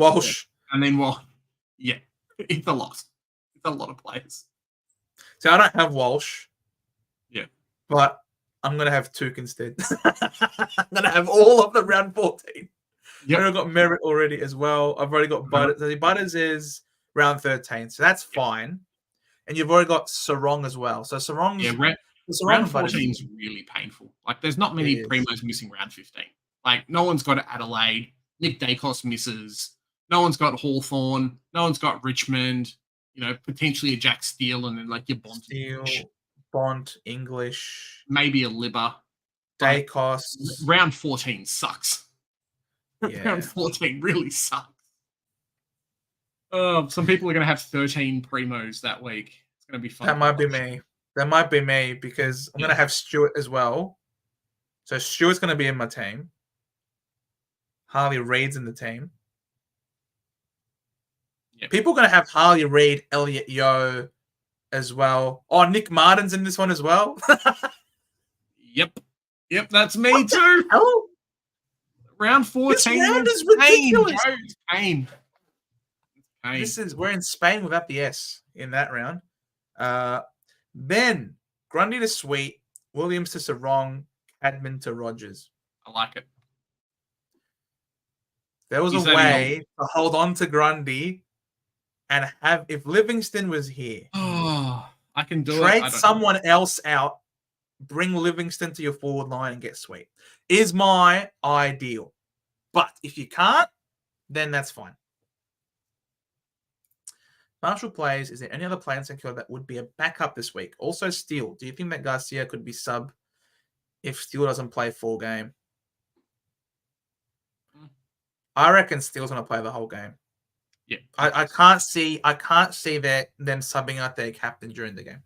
And then it's a lot. It's a lot of players. So I don't have Walsh. Yeah. But I'm going to have Took instead. I'm going to have all of the round 14. I've already got Merritt already as well. I've already got Butters. The Butters is round 13, so that's fine. And you've already got Sarong as well. So Sarong's round 14 is really painful. Like, there's not many primos missing round 15. Like, no one's got Adelaide. Nick Dacos misses. No one's got Hawthorn. No one's got Richmond. You know, potentially a Jack Steele and then like your Bont. Bont, English. Maybe a Libba. Dacos. Round 14 sucks. Yeah. Round 14 really sucks. Some people are going to have 13 primos that week. It's going to be fun. That might be me. That might be me because I'm going to have Stewart as well. So Stewart's going to be in my team. Harley Reid's in the team. Yep. People are going to have Harley Reid, Elliot Yeo as well. Oh, Nick Martin's in this one as well. Yep, that's me too. Hell? Round 14 this round is ridiculous. Pain. We're in Spain without the S in that round. Then Grundy to Sweet, Williams to Sarong, Cadman to Rogers. I like it. There was a way to hold on to Grundy and have, if Livingston was here, I can do trade someone else out, bring Livingston to your forward line and get Sweet. Is my ideal. But if you can't, then that's fine. Marshall plays. Is there any other player in Secure that would be a backup this week? Also, Steele. Do you think that Garcia could be sub if Steele doesn't play full game? I reckon Steele's going to play the whole game. Yeah, I can't see them subbing out their captain during the game.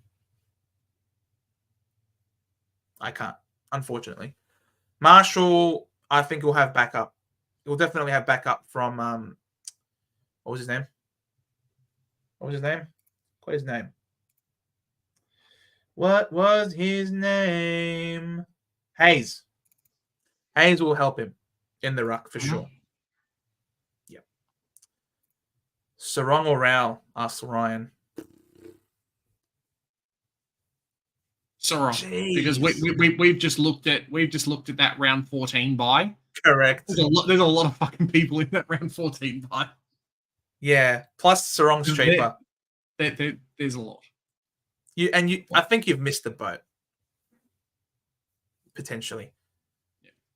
I can't, unfortunately. Marshall, I think he'll have backup. He'll definitely have backup from what was his name? What was his name? What was his name? Hayes. Hayes will help him in the ruck for sure. Yep. Sarong or Rao? Asks Ryan. Sarong, because we've just looked at that round 14 bye. Correct. There's a lot of fucking people in that round 14 bye. Yeah, plus Sarong's cheaper. There's a lot. I think you've missed the boat. Potentially.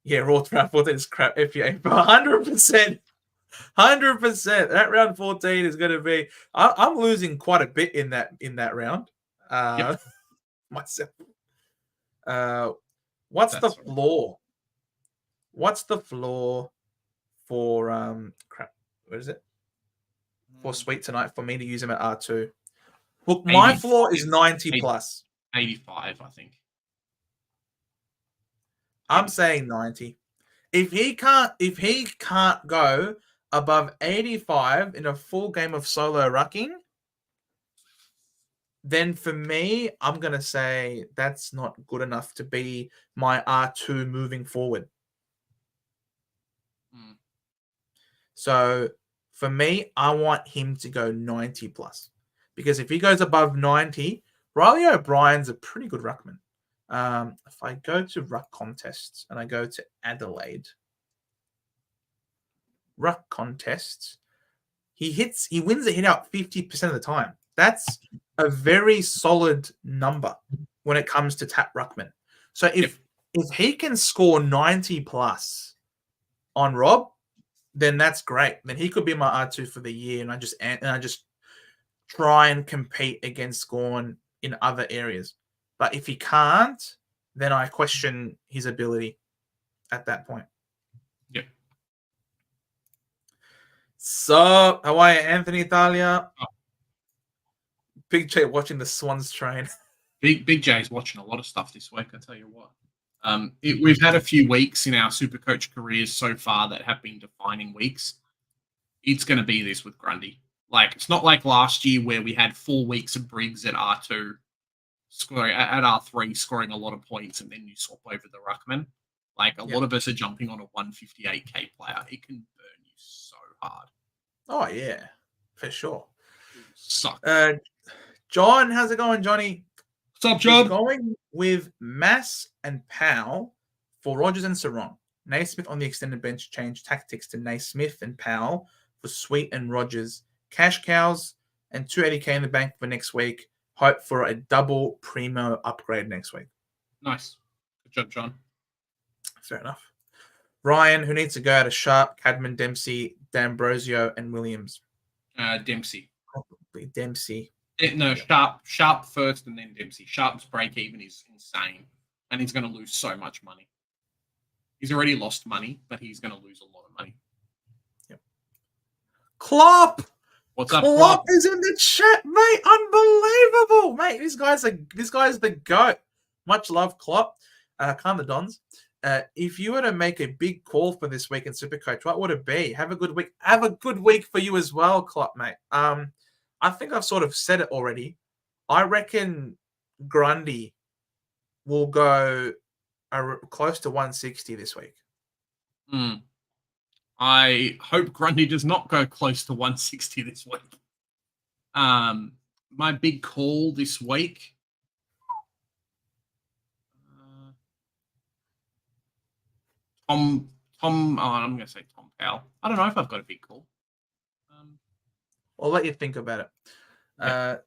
Yeah, raw round 14 is crap. FPA, 100%. 100%. That round 14 is going to be. I'm losing quite a bit in that round. Myself. What's the floor? What's the floor for crap? What is it? For Sweet tonight for me to use him at R2. Look, my floor is 90 plus. 85, I think. I'm saying 90. If he can't go above 85 in a full game of solo rucking, then for me, I'm going to say that's not good enough to be my R2 moving forward. So for me, I want him to go 90 plus. Because if he goes above 90, Riley O'Brien's a pretty good ruckman. If I go to ruck contests and I go to Adelaide, ruck contests, he wins a hit out 50% of the time. That's a very solid number when it comes to tap ruckman. So if he can score 90 plus on Rob, then that's great. Then he could be my R2 for the year, and I just try and compete against Gorn in other areas. But if he can't, then I question his ability at that point. Yep. So, how are you, Anthony Italia? Big J watching the Swans train. Big J's watching a lot of stuff this week, I tell you what. We've had a few weeks in our Supercoach careers so far that have been defining weeks. It's going to be this with Grundy. Like, it's not like last year where we had 4 weeks of Briggs at R2, scoring at R3, scoring a lot of points, and then you swap over the ruckman. Like, a lot of us are jumping on a 158k player. It can burn you so hard. Oh yeah, for sure. Suck. John, how's it going, Johnny? What's up, John? Going with Mass and Powell for Rogers and Sarong. Naismith on the extended bench changed tactics to Naismith and Powell for Sweet and Rogers. Cash cows and 280K in the bank for next week. Hope for a double primo upgrade next week. Nice. Good job, John. Fair enough. Ryan, who needs to go out of Sharp, Cadman, Dempsey, D'Ambrosio, and Williams? Dempsey. Probably Dempsey. No, Sharp first and then Dempsey. Sharp's break even is insane, and he's going to lose so much money. He's already lost money, but he's going to lose a lot of money. Yep. Klopp! What's up, Klopp is in the chat, mate. Unbelievable, mate. This guy's the GOAT. Much love, Klopp. Calm the Dons. If you were to make a big call for this week in Supercoach, what would it be? Have a good week. Have a good week for you as well, Klopp, mate. I think I've sort of said it already. I reckon Grundy will go close to 160 this week. I hope Grundy does not go close to 160 this week. My big call this week. I'm going to say Tom Powell. I don't know if I've got a big call. I'll let you think about it. Yeah.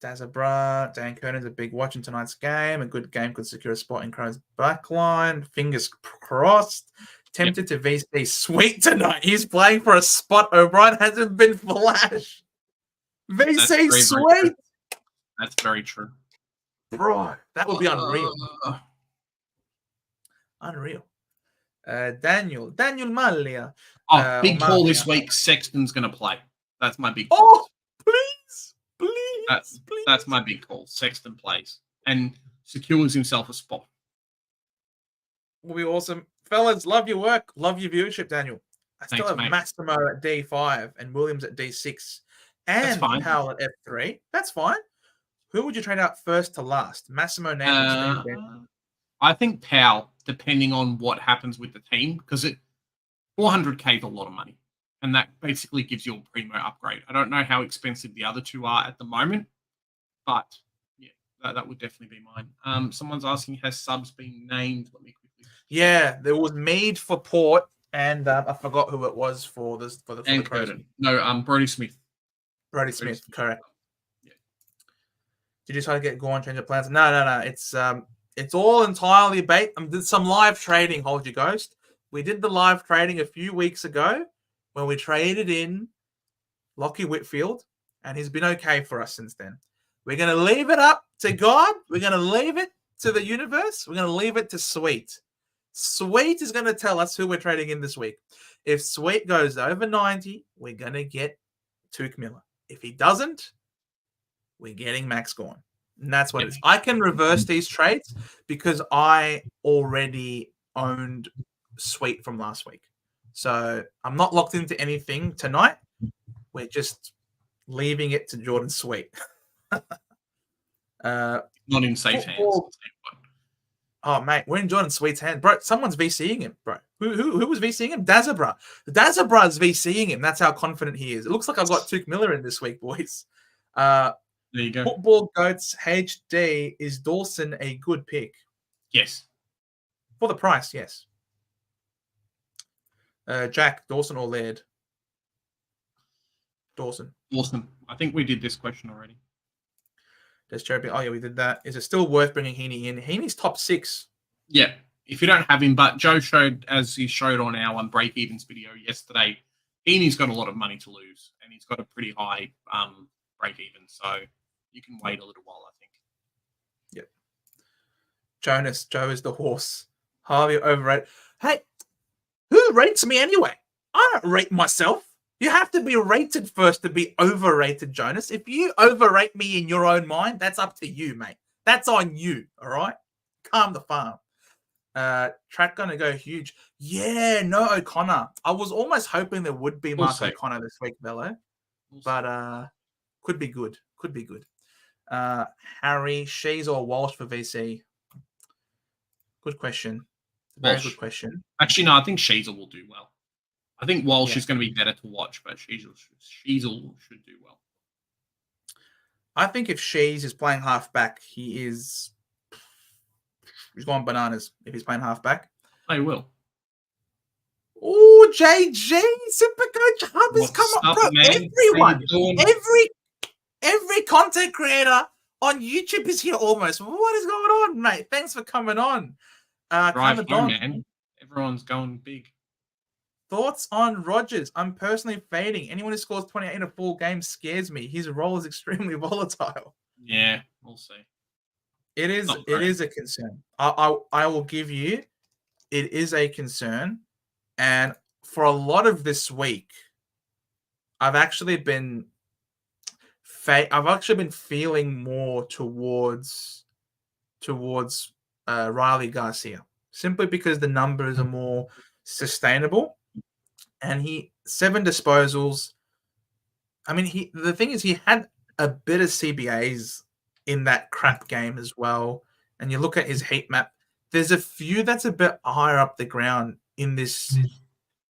Dazabra, Dan Kernan's a big watch in tonight's game. A good game could secure a spot in Crown's backline. Fingers crossed. Tempted to VC Sweet tonight. He's playing for a spot. O'Brien hasn't been flashed. VC Sweet. That's very true. Bro, that would be unreal. Unreal. Daniel Malia. Big call this week. Sexton's going to play. That's my big call. Oh, please. That's my big call. Sexton plays and secures himself a spot. Will be awesome. Fellas, love your work. Love your viewership, Daniel. I still have Massimo at D5 and Williams at D6 and Powell at F3. That's fine. Who would you trade out first to last? Massimo now. I think Powell, depending on what happens with the team, because 400K is a lot of money. And that basically gives you a primo upgrade. I don't know how expensive the other two are at the moment, but yeah, that would definitely be mine. Someone's asking, has subs been named? Let me quickly. Yeah, there was Mead for Port, and I forgot who it was for the Curtin. No, Brody Smith. Brody Smith, correct. Yeah. Did you try to get Gorn change of plans? No. It's all entirely bait. Did some live trading. Hold your ghost. We did the live trading a few weeks ago, when we traded in Lockie Whitfield, and he's been okay for us since then. We're going to leave it up to God. We're going to leave it to the universe. We're going to leave it to Sweet. Sweet is going to tell us who we're trading in this week. If Sweet goes over 90, we're going to get Tuke Miller. If he doesn't, we're getting Max Gorn. And that's what it is. I can reverse these trades because I already owned Sweet from last week. So I'm not locked into anything tonight. We're just leaving it to Jordan Sweet. Not in safe hands. Oh, mate, we're in Jordan Sweet's hand. Bro, someone's VCing him, bro. Who was VCing him? Dazabra. Dazabra's VCing him. That's how confident he is. It looks like I've got Tuke Miller in this week, boys. There you go. Football Goats HD. Is Dawson a good pick? Yes. For the price, yes. Jack, Dawson or Laird? Dawson. I think we did this question already. Does Cherry? Oh, yeah, we did that. Is it still worth bringing Heaney in? Heaney's top 6. Yeah, if you don't have him, but Joe showed, as he showed on our break evens video yesterday, Heaney's got a lot of money to lose, and he's got a pretty high break even, so you can wait a little while, I think. Yep. Joe is the horse. Harvey overrated. Hey, who rates me anyway? I don't rate myself. You have to be rated first to be overrated, Jonas. If you overrate me in your own mind, that's up to you, mate. That's on you, all right? Calm the farm. Track going to go huge. Yeah, no O'Connor. I was almost hoping there would be Mark O'Connor this week, Bello. But could be good. Could be good. Harry, Shees or Walsh for VC? Good question. Very good question. Actually, no, I think Sheasel will do well. I think Walsh is going to be better to watch, but Sheasel should do well. I think if Shees is playing halfback, he's going bananas if he's playing halfback. They will. Oh, JG, Supercoach Hub has come What's up, up, bro. man? Everyone, How you doing? every content creator on YouTube is here almost. What is going on, mate? Thanks for coming on. Drive Coming home, on. man. Everyone's going big. Thoughts on Rodgers? I'm personally fading. Anyone who scores 28 in a full game scares me. His role is extremely volatile. Yeah, we'll see. It is a concern. I will give you, it is a concern. And for a lot of this week, I've actually been feeling more towards Riley Garcia, simply because the numbers are more sustainable, and 7 disposals. I mean, the thing is, he had a bit of CBAs in that crap game as well. And you look at his heat map, there's a few that's a bit higher up the ground in this,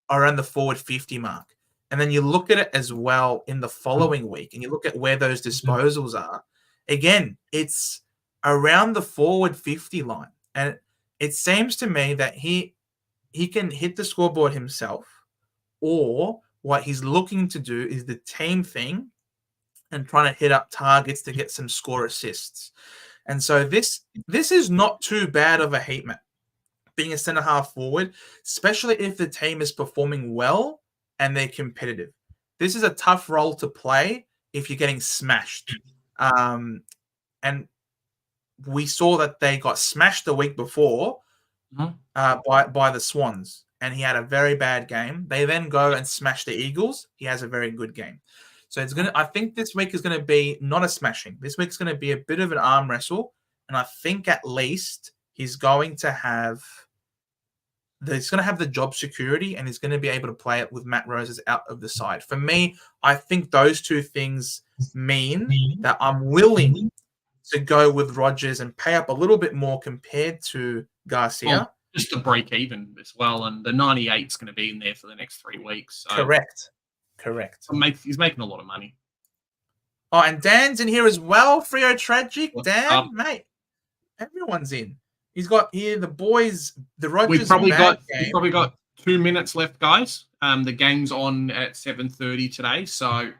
around the forward 50 mark. And then you look at it as well in the following week, and you look at where those disposals are. Again, it's around the forward 50 line. And it seems to me that he can hit the scoreboard himself, or what he's looking to do is the team thing and trying to hit up targets to get some score assists. And so this is not too bad of a heat map, being a centre half forward, especially if the team is performing well and they're competitive. This is a tough role to play if you're getting smashed. And we saw that they got smashed the week before by the Swans, and he had a very bad game. They then go and smash the Eagles. He has a very good game. So I think this week is going to be not a smashing. This week's going to be a bit of an arm wrestle, and I think at least he's going to have the job security, and he's going to be able to play it with Matt Roses out of the side. For me, I think those two things mean that I'm willing to go with Rodgers and pay up a little bit more compared to Garcia. Well, just to break even as well, and the 98 is going to be in there for the next 3 weeks. So Correct. He's making a lot of money. Oh, and Dan's in here as well. Frio Tragic. What's Dan, up? mate. Everyone's in. He's got here the boys, the Rodgers. We've probably got 2 minutes left, guys. The game's on at 7:30 today, so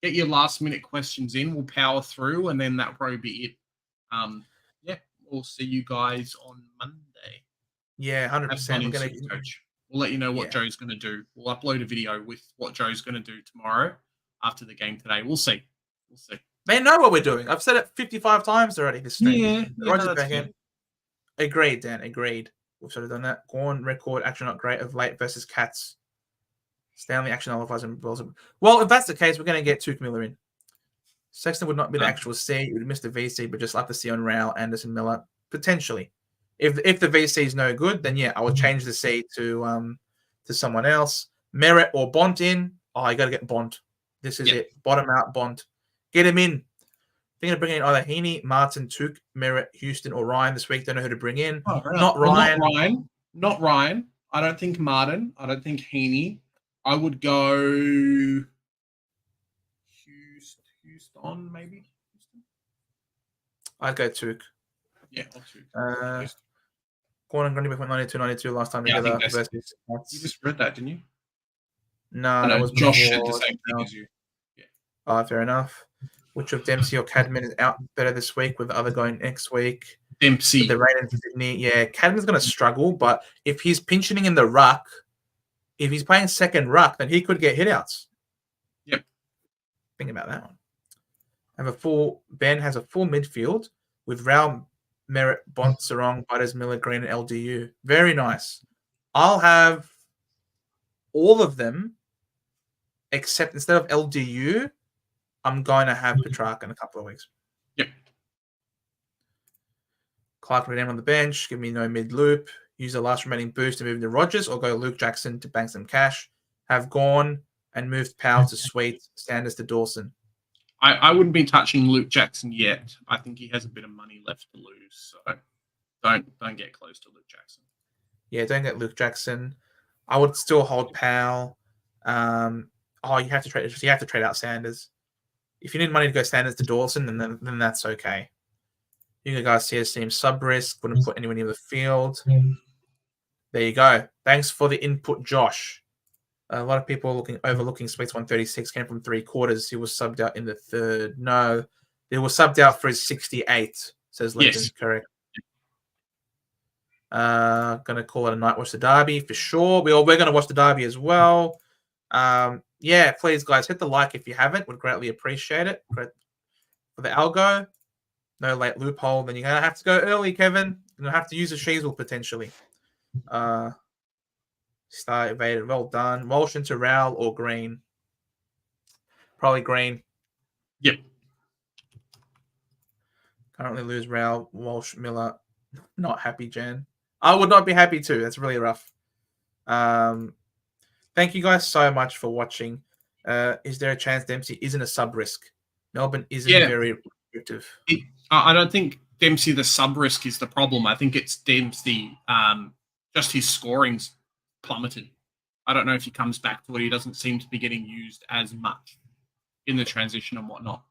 get your last minute questions in. We'll power through, and then that'll probably be it. We'll see you guys on Monday. Yeah, 100%. Coach. We'll let you know what Joe's going to do. We'll upload a video with what Joe's going to do tomorrow after the game today. We'll see. They know what we're doing. I've said it 55 times already this stream. Rodgers back in. Agreed, Dan. Agreed. We've sort of done that. Gorn record action not great of late versus Cats. Stanley action nullifies and balls. Well, if that's the case, we're going to get Tuke Miller in. Sexton would not be the actual C. He would miss the VC, but just like the C on Rao, Anderson, Miller, potentially. If the VC is no good, then I would change the C to someone else. Merritt or Bont in. Oh, you got to get Bont. This is it. Bottom out Bont. Get him in. Thinking of bringing in either Heaney, Martin, Tuke, Merritt, Houston, or Ryan this week. Don't know who to bring in. Oh, right. Not Ryan. Not Ryan. I don't think Martin. I don't think Heaney. I would go Houston, maybe. I'd go Tuke. Yeah, I'll Tuke. Gordon Grundy went 92 last time together. You just read that, didn't you? No, that was Josh said the same thing as you. Yeah. Fair enough. Which of Dempsey or Cadman is out better this week, with the other going next week? Dempsey. The rain in Sydney. Yeah, Cadman's going to struggle, but if he's pinching in the ruck, if he's playing second ruck, then he could get hitouts. Yep. Think about that one. Ben has a full midfield with Rao, Merritt, Bont, Sarong, Butters, Miller, Green, and LDU. Very nice. I'll have all of them, except instead of LDU, I'm going to have Petrarca in a couple of weeks. Yep. Clark down on the bench. Give me no mid-loop. Use the last remaining boost to move into Rodgers, or go Luke Jackson to bank some cash. Have gone and moved Powell to Sweet, Sanders to Dawson. I wouldn't be touching Luke Jackson yet. I think he has a bit of money left to lose. So don't get close to Luke Jackson. Yeah, don't get Luke Jackson. I would still hold Powell. You have to trade out Sanders. If you need money to go Sanders to Dawson, then that's okay. You guys see his team sub risk, wouldn't put anyone in the field. There you go. Thanks for the input, Josh. A lot of people overlooking Sweets 136 came from 3/4. He was subbed out in the third. No, they were subbed out for his 68, says Legend. Yes. Correct. Gonna call it a night. Watch the derby for sure. We're gonna watch the derby as well. Yeah, please, guys, hit the like if you haven't. Would greatly appreciate it. For the algo, no late loophole. Then you're gonna have to go early, Kevin. You're gonna have to use a Sheasel potentially. Star evaded. Well done. Walsh into Rowell or Green? Probably Green. Yep. Currently lose Rowell, Walsh, Miller. Not happy, Jan. I would not be happy too. That's really rough. Thank you guys so much for watching. Is there a chance Dempsey isn't a sub risk? Melbourne isn't very restrictive. I don't think Dempsey the sub risk is the problem. I think it's Dempsey. Just his scoring's plummeted. I don't know if he comes back to it. He doesn't seem to be getting used as much in the transition and whatnot.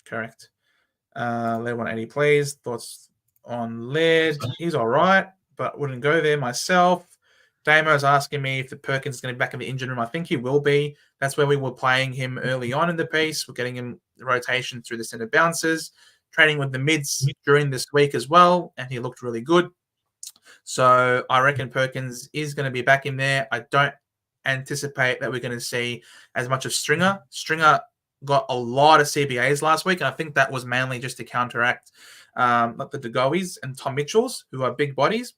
Correct. Led 180 plays. Thoughts on Led? He's all right, but wouldn't go there myself. Damo's asking me if the Perkins is going to be back in the engine room. I think he will be. That's where we were playing him early on in the piece. We're getting him the rotation through the center bounces, training with the mids during this week as well, and he looked really good. So I reckon Perkins is going to be back in there. I don't anticipate that we're going to see as much of Stringer. Stringer got a lot of CBAs last week, and I think that was mainly just to counteract like the DeGoes and Tom Mitchells, who are big bodies.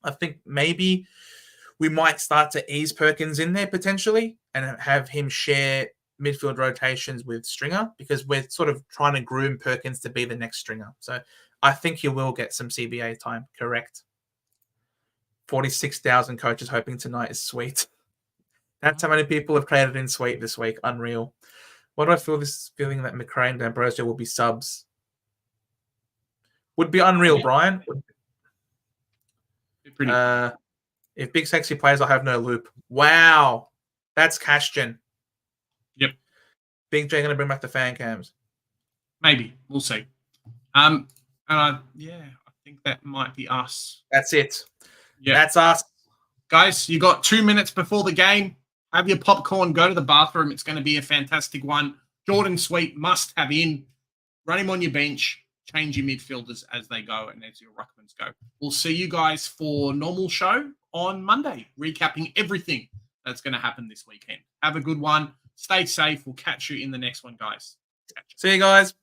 I think maybe we might start to ease Perkins in there potentially and have him share midfield rotations with Stringer, because we're sort of trying to groom Perkins to be the next Stringer. So I think he will get some CBA time. Correct. 46,000 coaches hoping tonight is sweet. That's how many people have created in sweet this week. Unreal. What do I feel? This feeling that McRae and D'Ambrosio will be subs would be unreal, Brian. If Big Sexy plays, I'll have no loop. Wow. That's cash gen. Yep. Big J going to bring back the fan cams. Maybe. We'll see. I think that might be us. That's it. Yeah. That's us. Guys, you got 2 minutes before the game. Have your popcorn. Go to the bathroom. It's going to be a fantastic one. Jordan Sweet must have in. Run him on your bench. Change your midfielders as they go and as your ruckmans go. We'll see you guys for normal show on Monday, recapping everything that's going to happen this weekend. Have a good one. Stay safe. We'll catch you in the next one, guys. See you guys.